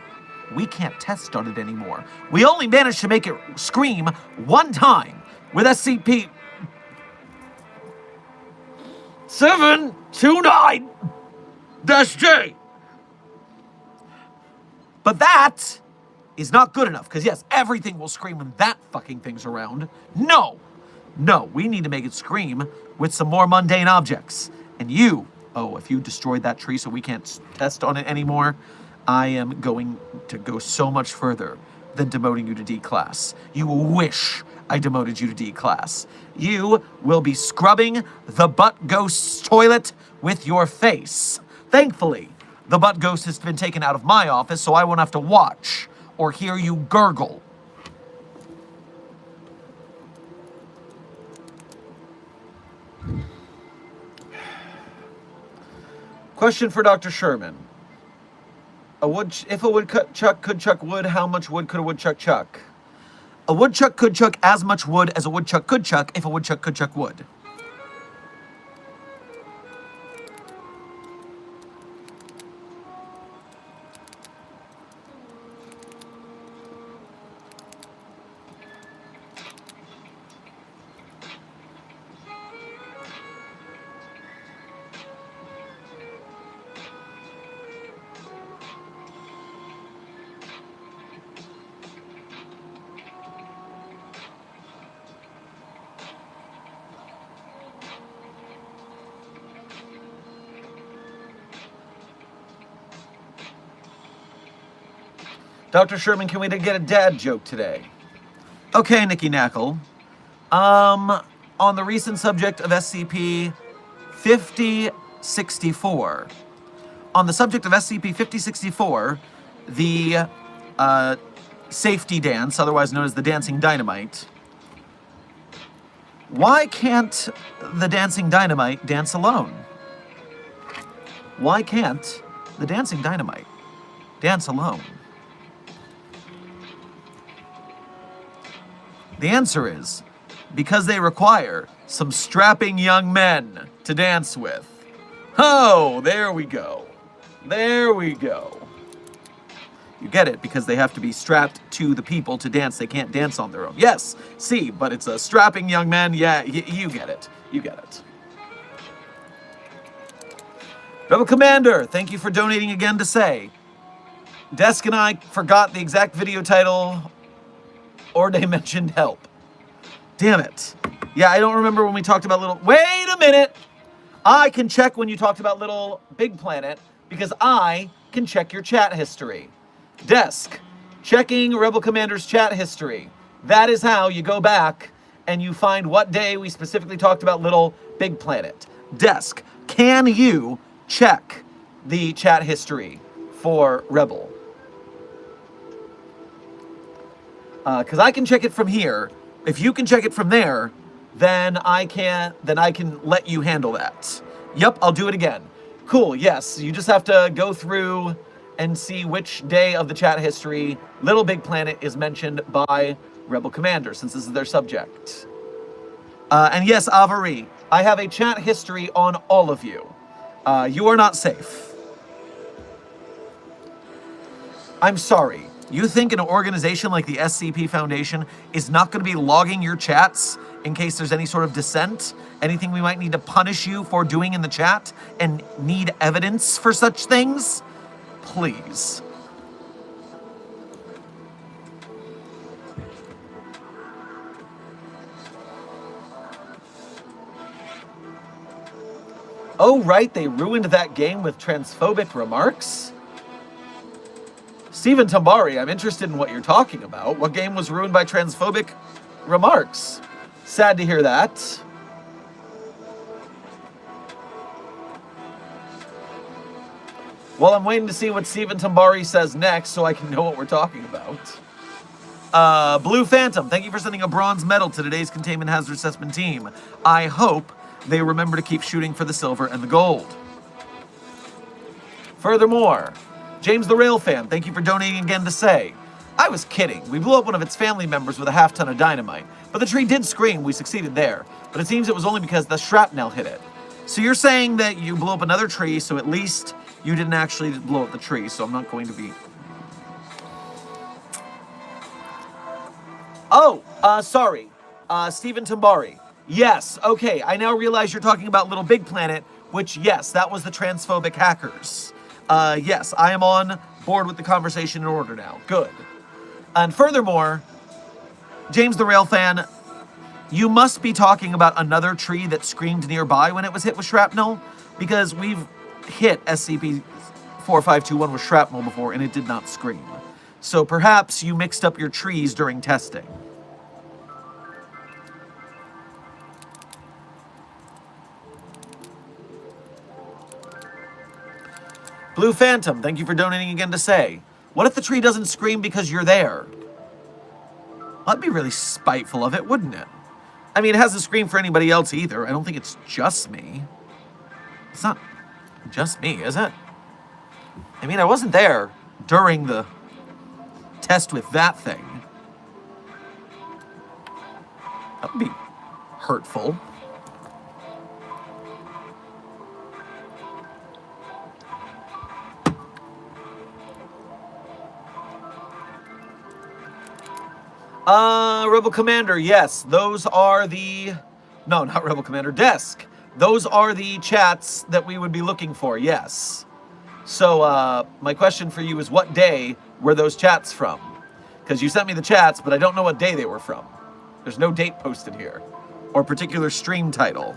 we can't test on it anymore. We only managed to make it scream one time with SCP 729-J. But that is not good enough. Because yes, everything will scream when that fucking thing's around. No! No, we need to make it scream with some more mundane objects. And you, oh, if you destroyed that tree so we can't test on it anymore, I am going to go so much further than demoting you to D class. You will wish I demoted you to D class. You will be scrubbing the butt ghost's toilet with your face. Thankfully, the butt ghost has been taken out of my office, so I won't have to watch or hear you gurgle. Question for Dr. Sherman. If a woodchuck could chuck wood, how much wood could a woodchuck chuck? A woodchuck could chuck as much wood as a woodchuck could chuck if a woodchuck could chuck wood. Dr. Sherman, can we get a dad joke today? Okay, Nikki Knackle. On the recent subject of SCP 5064. On the subject of SCP 5064, the safety dance, otherwise known as the dancing dynamite. Why can't the dancing dynamite dance alone? Why can't the dancing dynamite dance alone? The answer is because they require some strapping young men to dance with. Oh, there we go. There we go. You get it, because they have to be strapped to the people to dance. They can't dance on their own. Yes, see, but it's a strapping young man. Yeah, you get it. You get it. Rebel Commander, thank you for donating again to say. Desk and I forgot the exact video title, or they mentioned help. Damn it. Yeah, I don't remember when we talked about Little... Wait a minute! I can check when you talked about Little Big Planet, because I can check your chat history. Desk, checking Rebel Commander's chat history. That is how you go back and you find what day we specifically talked about Little Big Planet. Desk, can you check the chat history for Rebel? Because I can check it from here. If you can check it from there, then I can let you handle that. Yep, I'll do it again. Cool, yes, you just have to go through and see which day of the chat history Little Big Planet is mentioned by Rebel Commander, since this is their subject. And yes, Avery, I have a chat history on all of you. You are not safe. I'm sorry. You think an organization like the SCP Foundation is not going to be logging your chats in case there's any sort of dissent? Anything we might need to punish you for doing in the chat and need evidence for such things? Please. Oh, right, they ruined that game with transphobic remarks? Stephen Tambari, I'm interested in what you're talking about. What game was ruined by transphobic remarks? Sad to hear that. Well, I'm waiting to see what Stephen Tambari says next so I can know what we're talking about. Blue Phantom, thank you for sending a bronze medal to today's Containment Hazard Assessment team. I hope they remember to keep shooting for the silver and the gold. Furthermore, James the Rail Fan, thank you for donating again to say, I was kidding. We blew up one of its family members with a half-ton of dynamite. But the tree did scream. We succeeded there. But it seems it was only because the shrapnel hit it. So you're saying that you blew up another tree, so at least you didn't actually blow up the tree, so I'm not going to be... Oh, sorry. Stephen Tambari. Yes, okay, I now realize you're talking about Little Big Planet, which, yes, that was the transphobic hackers. Yes, I am on board with the conversation in order now. Good. And furthermore, James the Rail fan, you must be talking about another tree that screamed nearby when it was hit with shrapnel, because we've hit SCP-4521 with shrapnel before and it did not scream. So perhaps you mixed up your trees during testing. Blue Phantom, thank you for donating again to say, what if the tree doesn't scream because you're there? That'd be really spiteful of it, wouldn't it? I mean, it hasn't screamed for anybody else either. I don't think it's just me. It's not just me, is it? I mean, I wasn't there during the test with that thing. That would be hurtful. Rebel Commander, yes, those are the... No, not Rebel Commander, Desk. Those are the chats that we would be looking for, yes. So, my question for you is, what day were those chats from? Because you sent me the chats, but I don't know what day they were from. There's no date posted here, or particular stream title.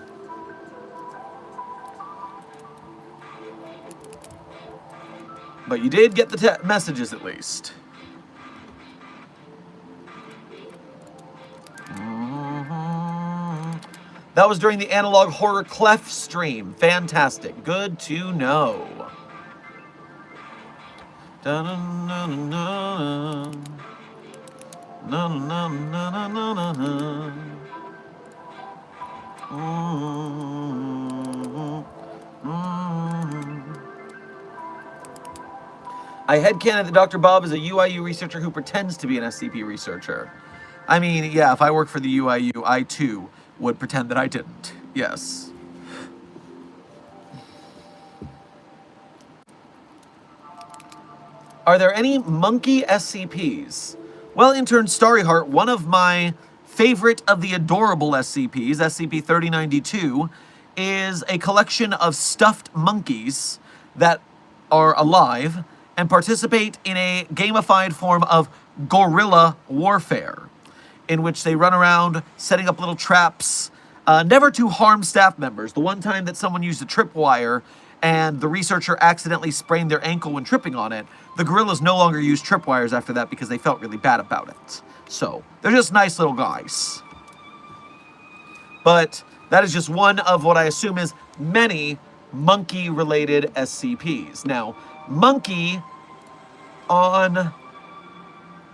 But you did get the messages, at least. That was during the Analog Horror Clef stream. Fantastic. Good to know. I headcanon that Dr. Bob is a UIU researcher who pretends to be an SCP researcher. I mean, yeah, if I work for the UIU, I too would pretend that I didn't. Yes. Are there any monkey SCPs? Well, intern Starryheart, one of my favorite of the adorable SCPs, SCP-3092, is a collection of stuffed monkeys that are alive and participate in a gamified form of guerrilla warfare, in which they run around setting up little traps, never to harm staff members. The one time that someone used a tripwire and the researcher accidentally sprained their ankle when tripping on it, the guerrillas no longer used tripwires after that because they felt really bad about it. So, they're just nice little guys. But that is just one of what I assume is many monkey-related SCPs. Now, monkey on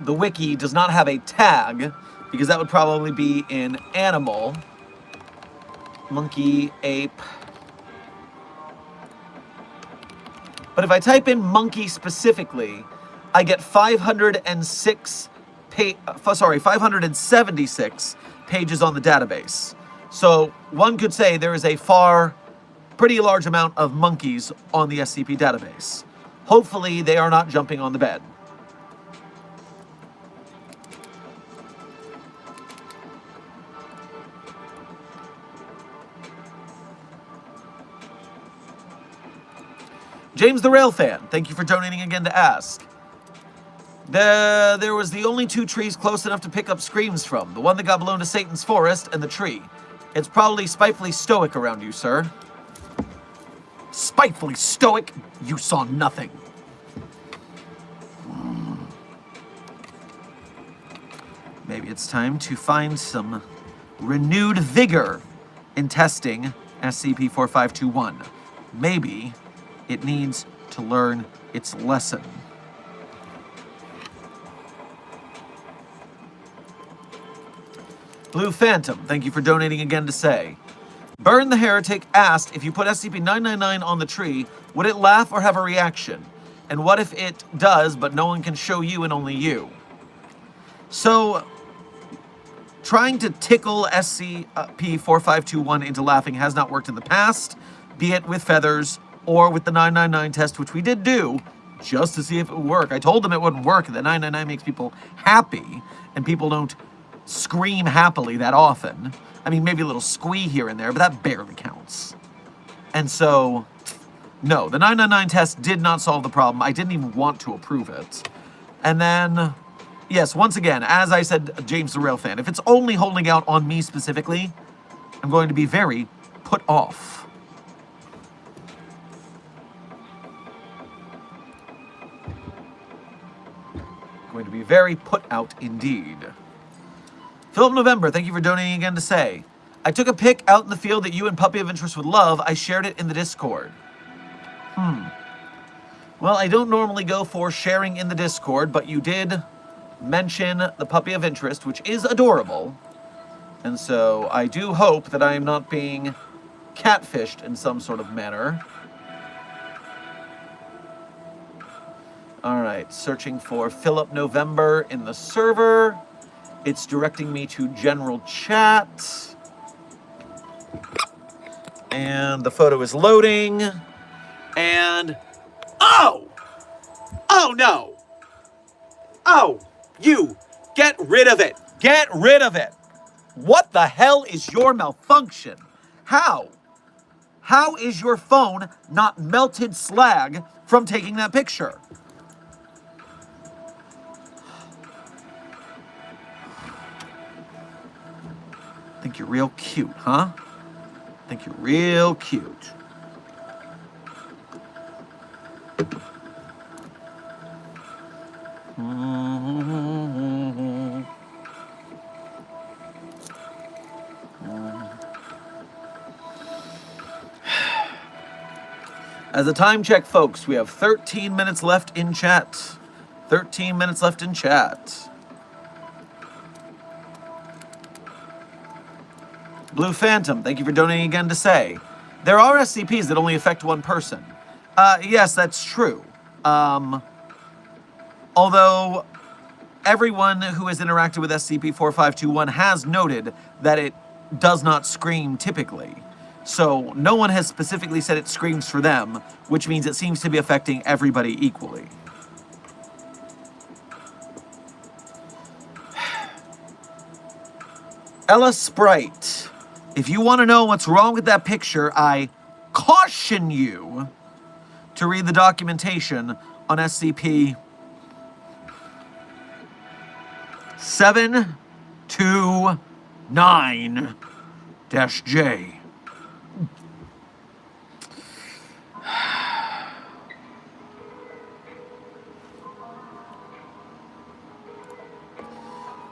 the wiki does not have a tag, because that would probably be in animal. Monkey, ape. But if I type in monkey specifically, I get 576 576 pages on the database. So one could say there is a pretty large amount of monkeys on the SCP database. Hopefully they are not jumping on the bed. James the Rail fan, thank you for donating again to ask. There was the only two trees close enough to pick up screams from. The one that got blown to Satan's forest and the tree. It's probably spitefully stoic around you, sir. Spitefully stoic? You saw nothing. Maybe it's time to find some renewed vigor in testing SCP-4521. Maybe it needs to learn its lesson. Blue Phantom, thank you for donating again to say, Burn the Heretic asked, if you put SCP-999 on the tree, would it laugh or have a reaction? And what if it does, but no one can show you and only you? So, trying to tickle SCP-4521 into laughing has not worked in the past, be it with feathers or with the 999 test, which we did do, just to see if it would work. I told them it wouldn't work, that 999 makes people happy, and people don't scream happily that often. I mean, maybe a little squee here and there, but that barely counts. And so, no, the 999 test did not solve the problem. I didn't even want to approve it. And then, yes, once again, as I said, James the Rail fan, if it's only holding out on me specifically, I'm going to be very put off. Going to be very put out indeed. Philip November, thank you for donating again to say, I took a pic out in the field that you and Puppy of Interest would love. I shared it in the Discord. Well, I don't normally go for sharing in the Discord, but you did mention the Puppy of Interest, which is adorable. And so I do hope that I am not being catfished in some sort of manner. All right, searching for Philip November in the server. It's directing me to general chat. And the photo is loading. And, oh! Oh no! Oh, you, get rid of it! Get rid of it! What the hell is your malfunction? How? How is your phone not melted slag from taking that picture? Think you're real cute, huh? Think you're real cute. As a time check, folks, we have 13 minutes left in chat. 13 minutes left in chat. Blue Phantom, thank you for donating again to say, there are SCPs that only affect one person. Yes, that's true. Although everyone who has interacted with SCP-4521 has noted that it does not scream typically. So no one has specifically said it screams for them, which means it seems to be affecting everybody equally. Ella Sprite, if you want to know what's wrong with that picture, I caution you to read the documentation on SCP 729-J.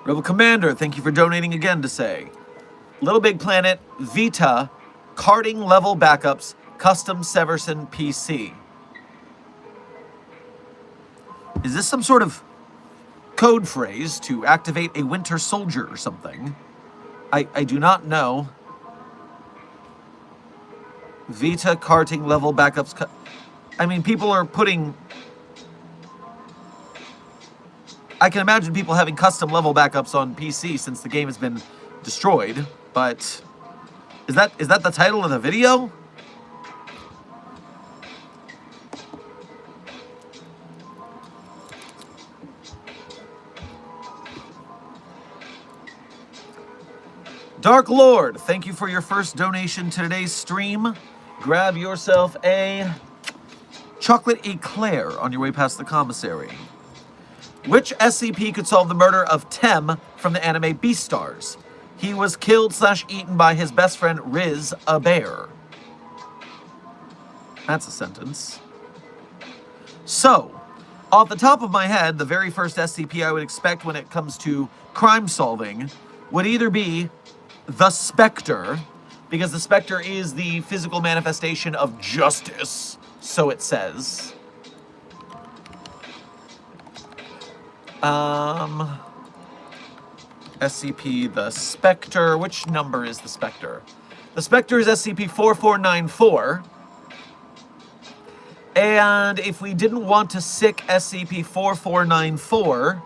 Rebel Commander, thank you for donating again to say, Little Big Planet, Vita, Karting Level Backups, Custom Severson PC. Is this some sort of code phrase to activate a Winter Soldier or something? I do not know. Vita, Karting Level Backups. I mean, people are putting... I can imagine people having custom level backups on PC since the game has been destroyed, but is that the title of the video? Dark Lord, thank you for your first donation to today's stream. Grab yourself a chocolate eclair on your way past the commissary. Which SCP could solve the murder of Tem from the anime Beastars? He was killed/eaten by his best friend Riz, a bear. That's a sentence. So, off the top of my head, the very first SCP I would expect when it comes to crime solving would either be the Spectre, because the Spectre is the physical manifestation of justice, so it says. SCP the Spectre. Which number is the Spectre? The Spectre is SCP-4494. And if we didn't want to sick SCP-4494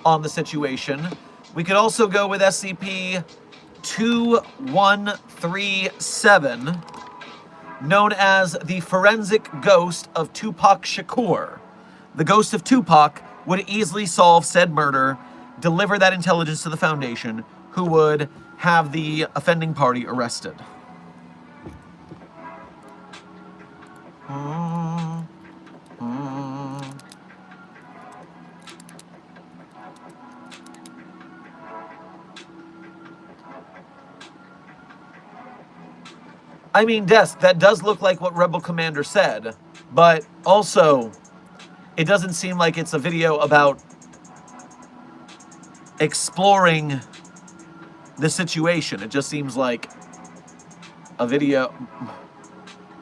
on the situation, we could also go with SCP-2137, known as the Forensic Ghost of Tupac Shakur. The ghost of Tupac would easily solve said murder, deliver that intelligence to the Foundation, who would have the offending party arrested. I mean, Desk, that does look like what Rebel Commander said, but also, it doesn't seem like it's a video about exploring the situation. It just seems like a video.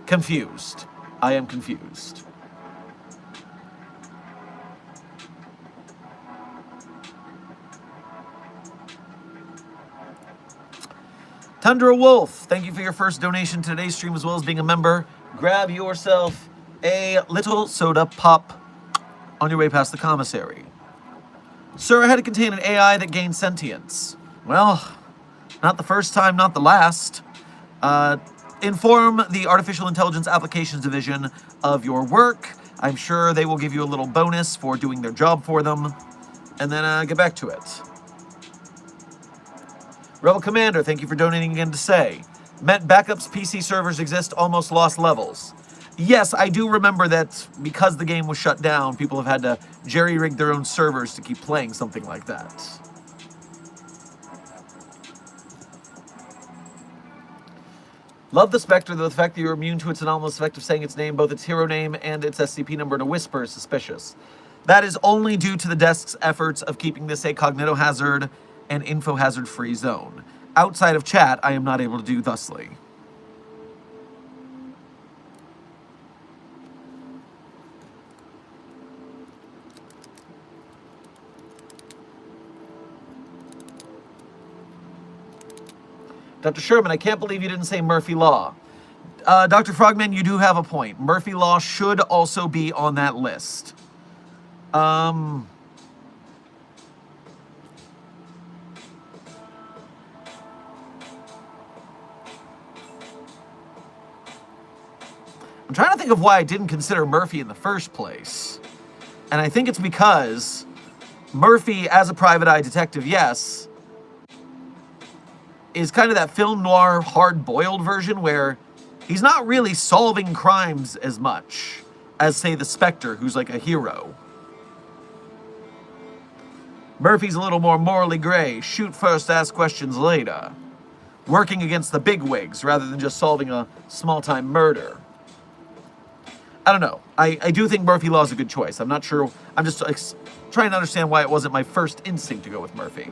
Confused. I am confused. Tundra Wolf, thank you for your first donation to today's stream as well as being a member. Grab yourself a little soda pop on your way past the commissary. Sir, I had to contain an AI that gained sentience. Well, not the first time, not the last. Inform the Artificial Intelligence Applications Division of your work. I'm sure they will give you a little bonus for doing their job for them. And then get back to it. Rebel Commander, thank you for donating again to say. Met backups PC servers exist, almost lost levels. Yes, I do remember that because the game was shut down, people have had to jerry-rig their own servers to keep playing something like that. Love the Spectre, though the fact that you're immune to its anomalous effect of saying its name, both its hero name and its SCP number in a whisper, is suspicious. That is only due to the desk's efforts of keeping this a cognitohazard and info hazard free zone. Outside of chat, I am not able to do thusly. Dr. Sherman, I can't believe you didn't say Murphy Law. Dr. Frogman, you do have a point. Murphy Law should also be on that list. I'm trying to think of why I didn't consider Murphy in the first place. And I think it's because Murphy, as a private eye detective, yes, is kind of that film noir hard-boiled version where he's not really solving crimes as much as, say, the Spectre, who's like a hero. Murphy's a little more morally gray, shoot first, ask questions later. Working against the bigwigs rather than just solving a small-time murder. I don't know. I do think Murphy Law is a good choice. I'm not sure. I'm just trying to understand why it wasn't my first instinct to go with Murphy.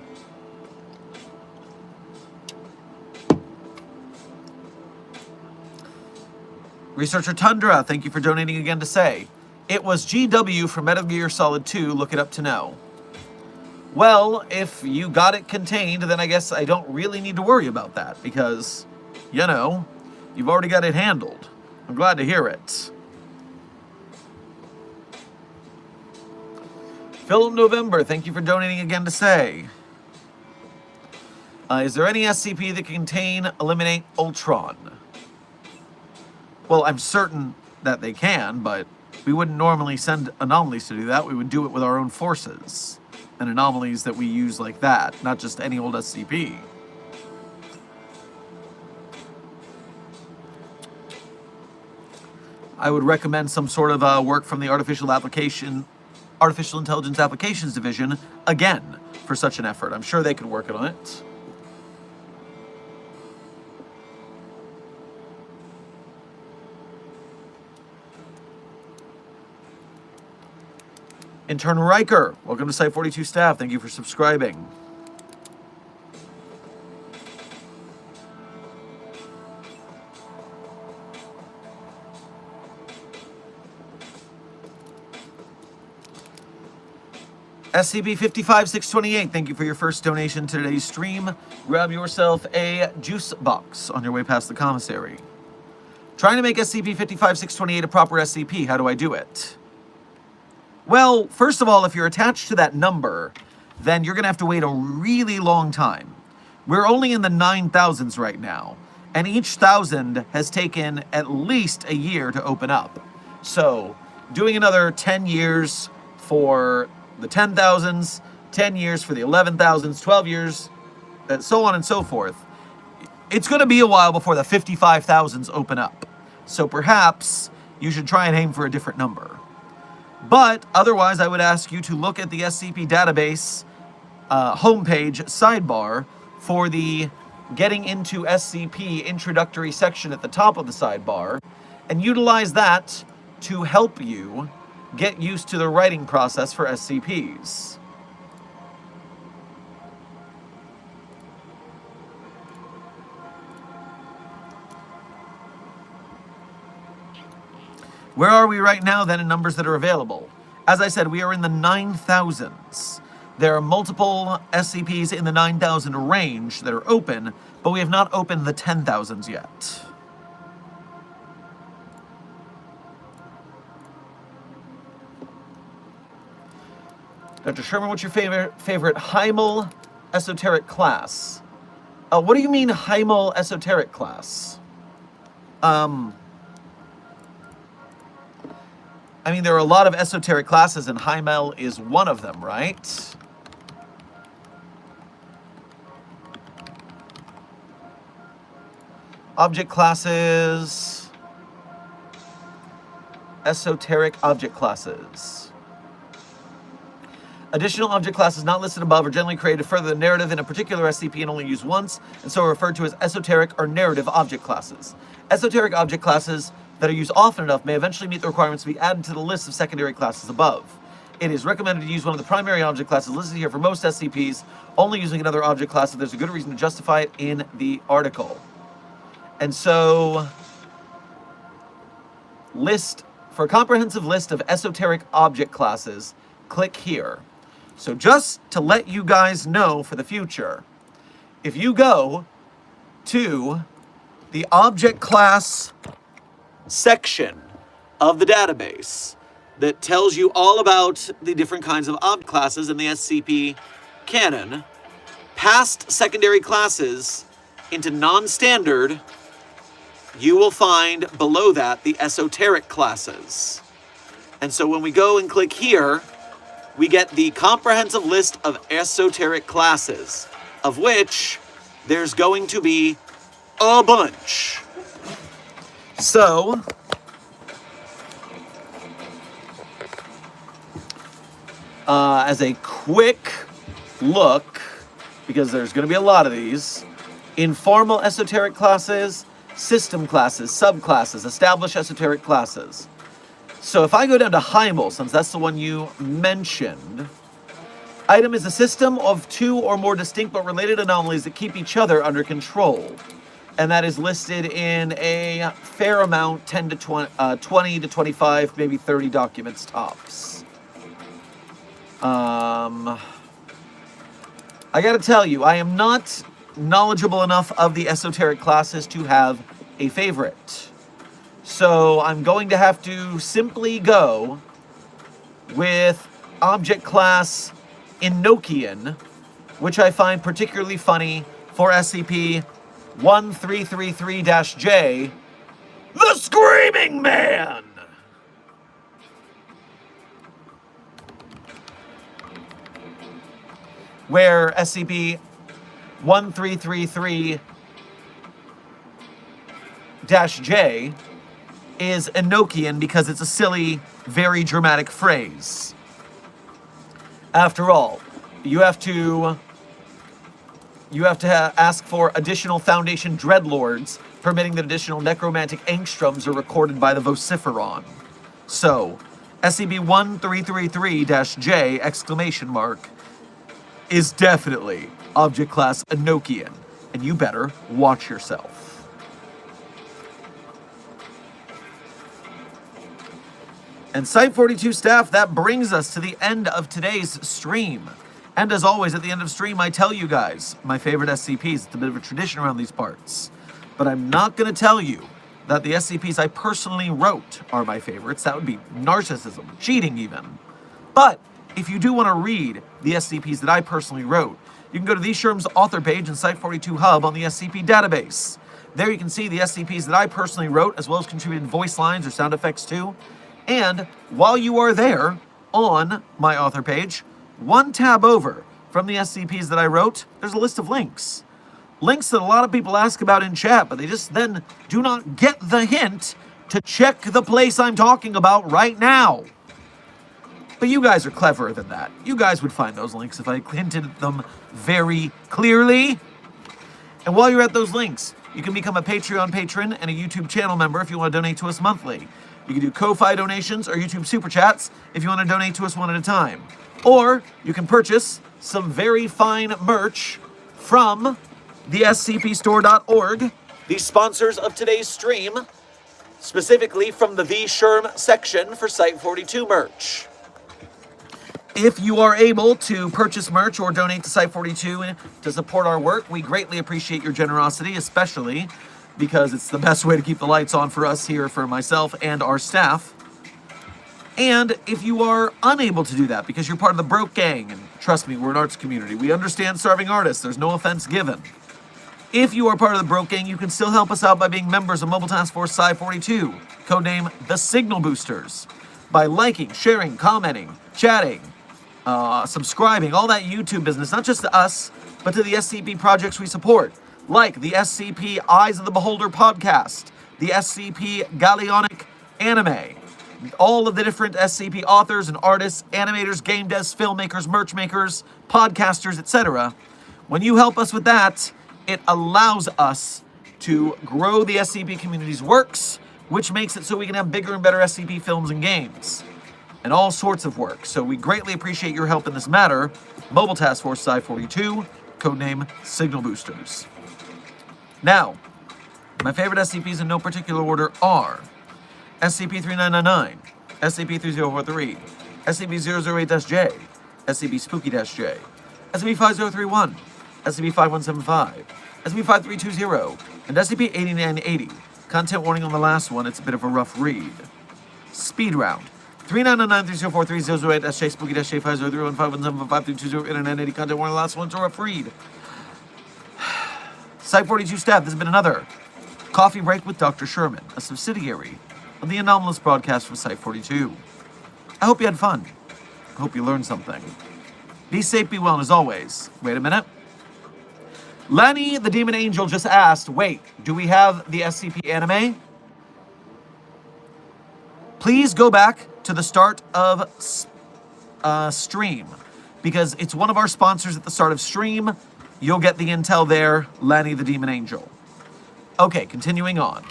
Researcher Tundra, thank you for donating again to say. It was GW from Metal Gear Solid 2, look it up to know. Well, if you got it contained, then I guess I don't really need to worry about that, because, you know, you've already got it handled. I'm glad to hear it. Philip November, thank you for donating again to say. Is there any SCP that can contain Eliminate Ultron? Well, I'm certain that they can, but we wouldn't normally send anomalies to do that. We would do it with our own forces and anomalies that we use like that, not just any old SCP. I would recommend some sort of work from the Artificial Intelligence Applications Division, again, for such an effort. I'm sure they could work on it. Intern Riker, welcome to Site 42 staff. Thank you for subscribing. SCP-55628, thank you for your first donation to today's stream. Grab yourself a juice box on your way past the commissary. Trying to make SCP-55628 a proper SCP, how do I do it? Well, first of all, if you're attached to that number, then you're going to have to wait a really long time. We're only in the 9,000s right now, and each 1,000 has taken at least a year to open up. So, doing another 10 years for the 10,000s, 10 years for the 11,000s, 12 years, so on and so forth. It's going to be a while before the 55,000s open up. So perhaps you should try and aim for a different number. But otherwise, I would ask you to look at the SCP database homepage sidebar for the getting into SCP introductory section at the top of the sidebar and utilize that to help you get used to the writing process for SCPs. Where are we right now then in numbers that are available? As I said, we are in the 9,000s. There are multiple SCPs in the 9,000 range that are open, but we have not opened the 10,000s yet. Dr. Sherman, what's your favorite Heimel esoteric class? What do you mean Heimel esoteric class? I mean, there are a lot of esoteric classes, and Heimel is one of them, right? Object classes. Esoteric object classes. Additional object classes not listed above are generally created to further the narrative in a particular SCP and only used once, and so are referred to as esoteric or narrative object classes. Esoteric object classes that are used often enough may eventually meet the requirements to be added to the list of secondary classes above. It is recommended to use one of the primary object classes listed here for most SCPs, only using another object class if there's a good reason to justify it in the article. And so, for a comprehensive list of esoteric object classes, click here. So just to let you guys know for the future, if you go to the object class section of the database that tells you all about the different kinds of object classes in the SCP canon, past secondary classes into non-standard, you will find below that the esoteric classes. And so when we go and click here, we get the comprehensive list of esoteric classes, of which there's going to be a bunch. So, as a quick look, because there's going to be a lot of these, informal esoteric classes, system classes, subclasses, established esoteric classes. So if I go down to Heimel, since that's the one you mentioned, item is a system of two or more distinct but related anomalies that keep each other under control. And that is listed in a fair amount, 20 to 25, maybe 30 documents tops. I gotta tell you, I am not knowledgeable enough of the esoteric classes to have a favorite. So I'm going to have to simply go with object class Enochian, which I find particularly funny for SCP-1333-J, the Screaming Man! Where SCP-1333-J is Enochian because it's a silly, very dramatic phrase. After all, you have to ask for additional Foundation Dreadlords, permitting that additional necromantic angstroms are recorded by the Vociferon. So, SCP-1333-J, exclamation mark, is definitely object class Enochian, and you better watch yourself. And Site-42 staff, that brings us to the end of today's stream. And as always, at the end of stream, I tell you guys my favorite SCPs. It's a bit of a tradition around these parts. But I'm not going to tell you that the SCPs I personally wrote are my favorites. That would be narcissism, cheating even. But if you do want to read the SCPs that I personally wrote, you can go to the Sherm's author page in Site-42 Hub on the SCP database. There you can see the SCPs that I personally wrote, as well as contributed voice lines or sound effects to. And while you are there, on my author page, one tab over from the SCPs that I wrote, there's a list of links. Links that a lot of people ask about in chat, but they just then do not get the hint to check the place I'm talking about right now. But you guys are cleverer than that. You guys would find those links if I hinted at them very clearly. And while you're at those links, you can become a Patreon patron and a YouTube channel member if you want to donate to us monthly. You can do Ko-Fi donations or YouTube Super Chats if you want to donate to us one at a time. Or you can purchase some very fine merch from the scpstore.org, the sponsors of today's stream, specifically from the Sherm section for Site 42 merch. If you are able to purchase merch or donate to Site 42 to support our work, we greatly appreciate your generosity, especially because it's the best way to keep the lights on for us here, for myself and our staff. And if you are unable to do that because you're part of the broke gang, and trust me, we're an arts community, we understand starving artists, there's no offense given. If you are part of the broke gang, you can still help us out by being members of Mobile Task Force Sci 42, codename the Signal Boosters, by liking, sharing, commenting, chatting, subscribing, all that YouTube business, not just to us, but to the SCP projects we support, like the SCP Eyes of the Beholder podcast, the SCP Galleonic Anime, all of the different SCP authors and artists, animators, game devs, filmmakers, merch makers, podcasters, etc. When you help us with that, it allows us to grow the SCP community's works, which makes it so we can have bigger and better SCP films and games, and all sorts of work. So we greatly appreciate your help in this matter. Mobile Task Force Sci 42, codename Signal Boosters. Now, my favorite SCPs in no particular order are SCP-3999, SCP-3043, SCP-008-J, SCP-Spooky-J, SCP-5031, SCP-5175, SCP-5320, and SCP-8980. Content warning on the last one, it's a bit of a rough read. Speed round. 3999-3043-008-J, Spooky-J, 5031, 5175, 8980. Content warning on the last one, it's a rough read. Site 42 staff, this has been another Coffee Break with Dr. Sherman, a subsidiary of the anomalous broadcast from Site 42. I hope you had fun. I hope you learned something. Be safe, be well, and as always, wait a minute. Lanny the Demon Angel just asked, wait, do we have the SCP anime? Please go back to the start of stream, because it's one of our sponsors at the start of stream. You'll get the intel there, Lanny the Demon Angel. Okay, continuing on.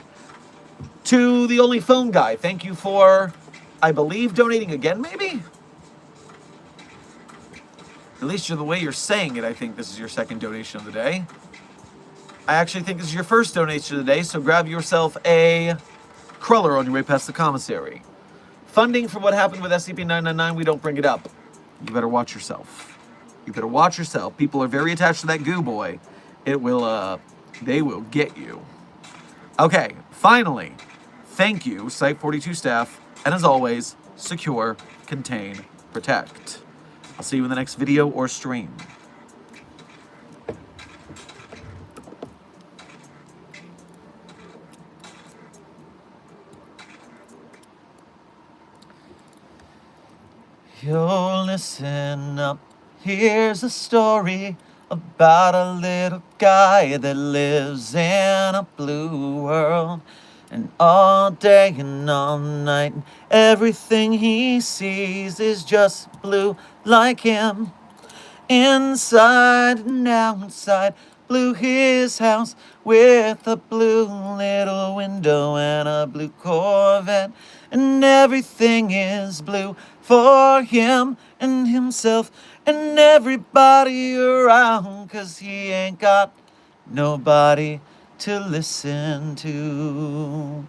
To the Only Phone Guy, thank you for, I believe, donating again, maybe? At least the way you're saying it, I think this is your second donation of the day. I actually think this is your first donation of the day, so grab yourself a cruller on your way past the commissary. Funding for what happened with SCP-999, we don't bring it up. You better watch yourself. You better watch yourself. People are very attached to that goo boy. It will, they will get you. Okay, finally, thank you, Site 42 staff, and as always, secure, contain, protect. I'll see you in the next video or stream. Yo, listen up. Here's a story about a little guy that lives in a blue world. And all day and all night, everything he sees is just blue like him. Inside and outside, blue his house with a blue little window and a blue Corvette. And everything is blue for him and himself and everybody around, 'cause he ain't got nobody to listen to.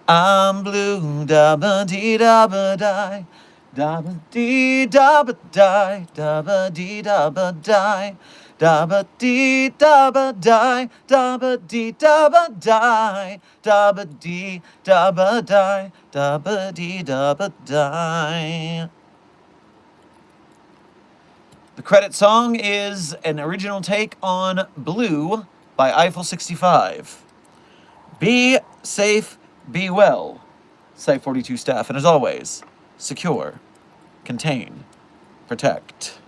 I'm blue, da-ba-dee, da-ba-die, da-ba-dee, da-ba-die, da-ba-dee, da-ba-die, da-ba-dee, da-ba-die, da-ba-dee, da-ba-die, da-ba-dee, da-ba-die, da-ba-dee, da-ba-die. The credit song is an original take on Blue by Eiffel 65. Be safe, be well, Site 42 staff, and as always, secure, contain, protect.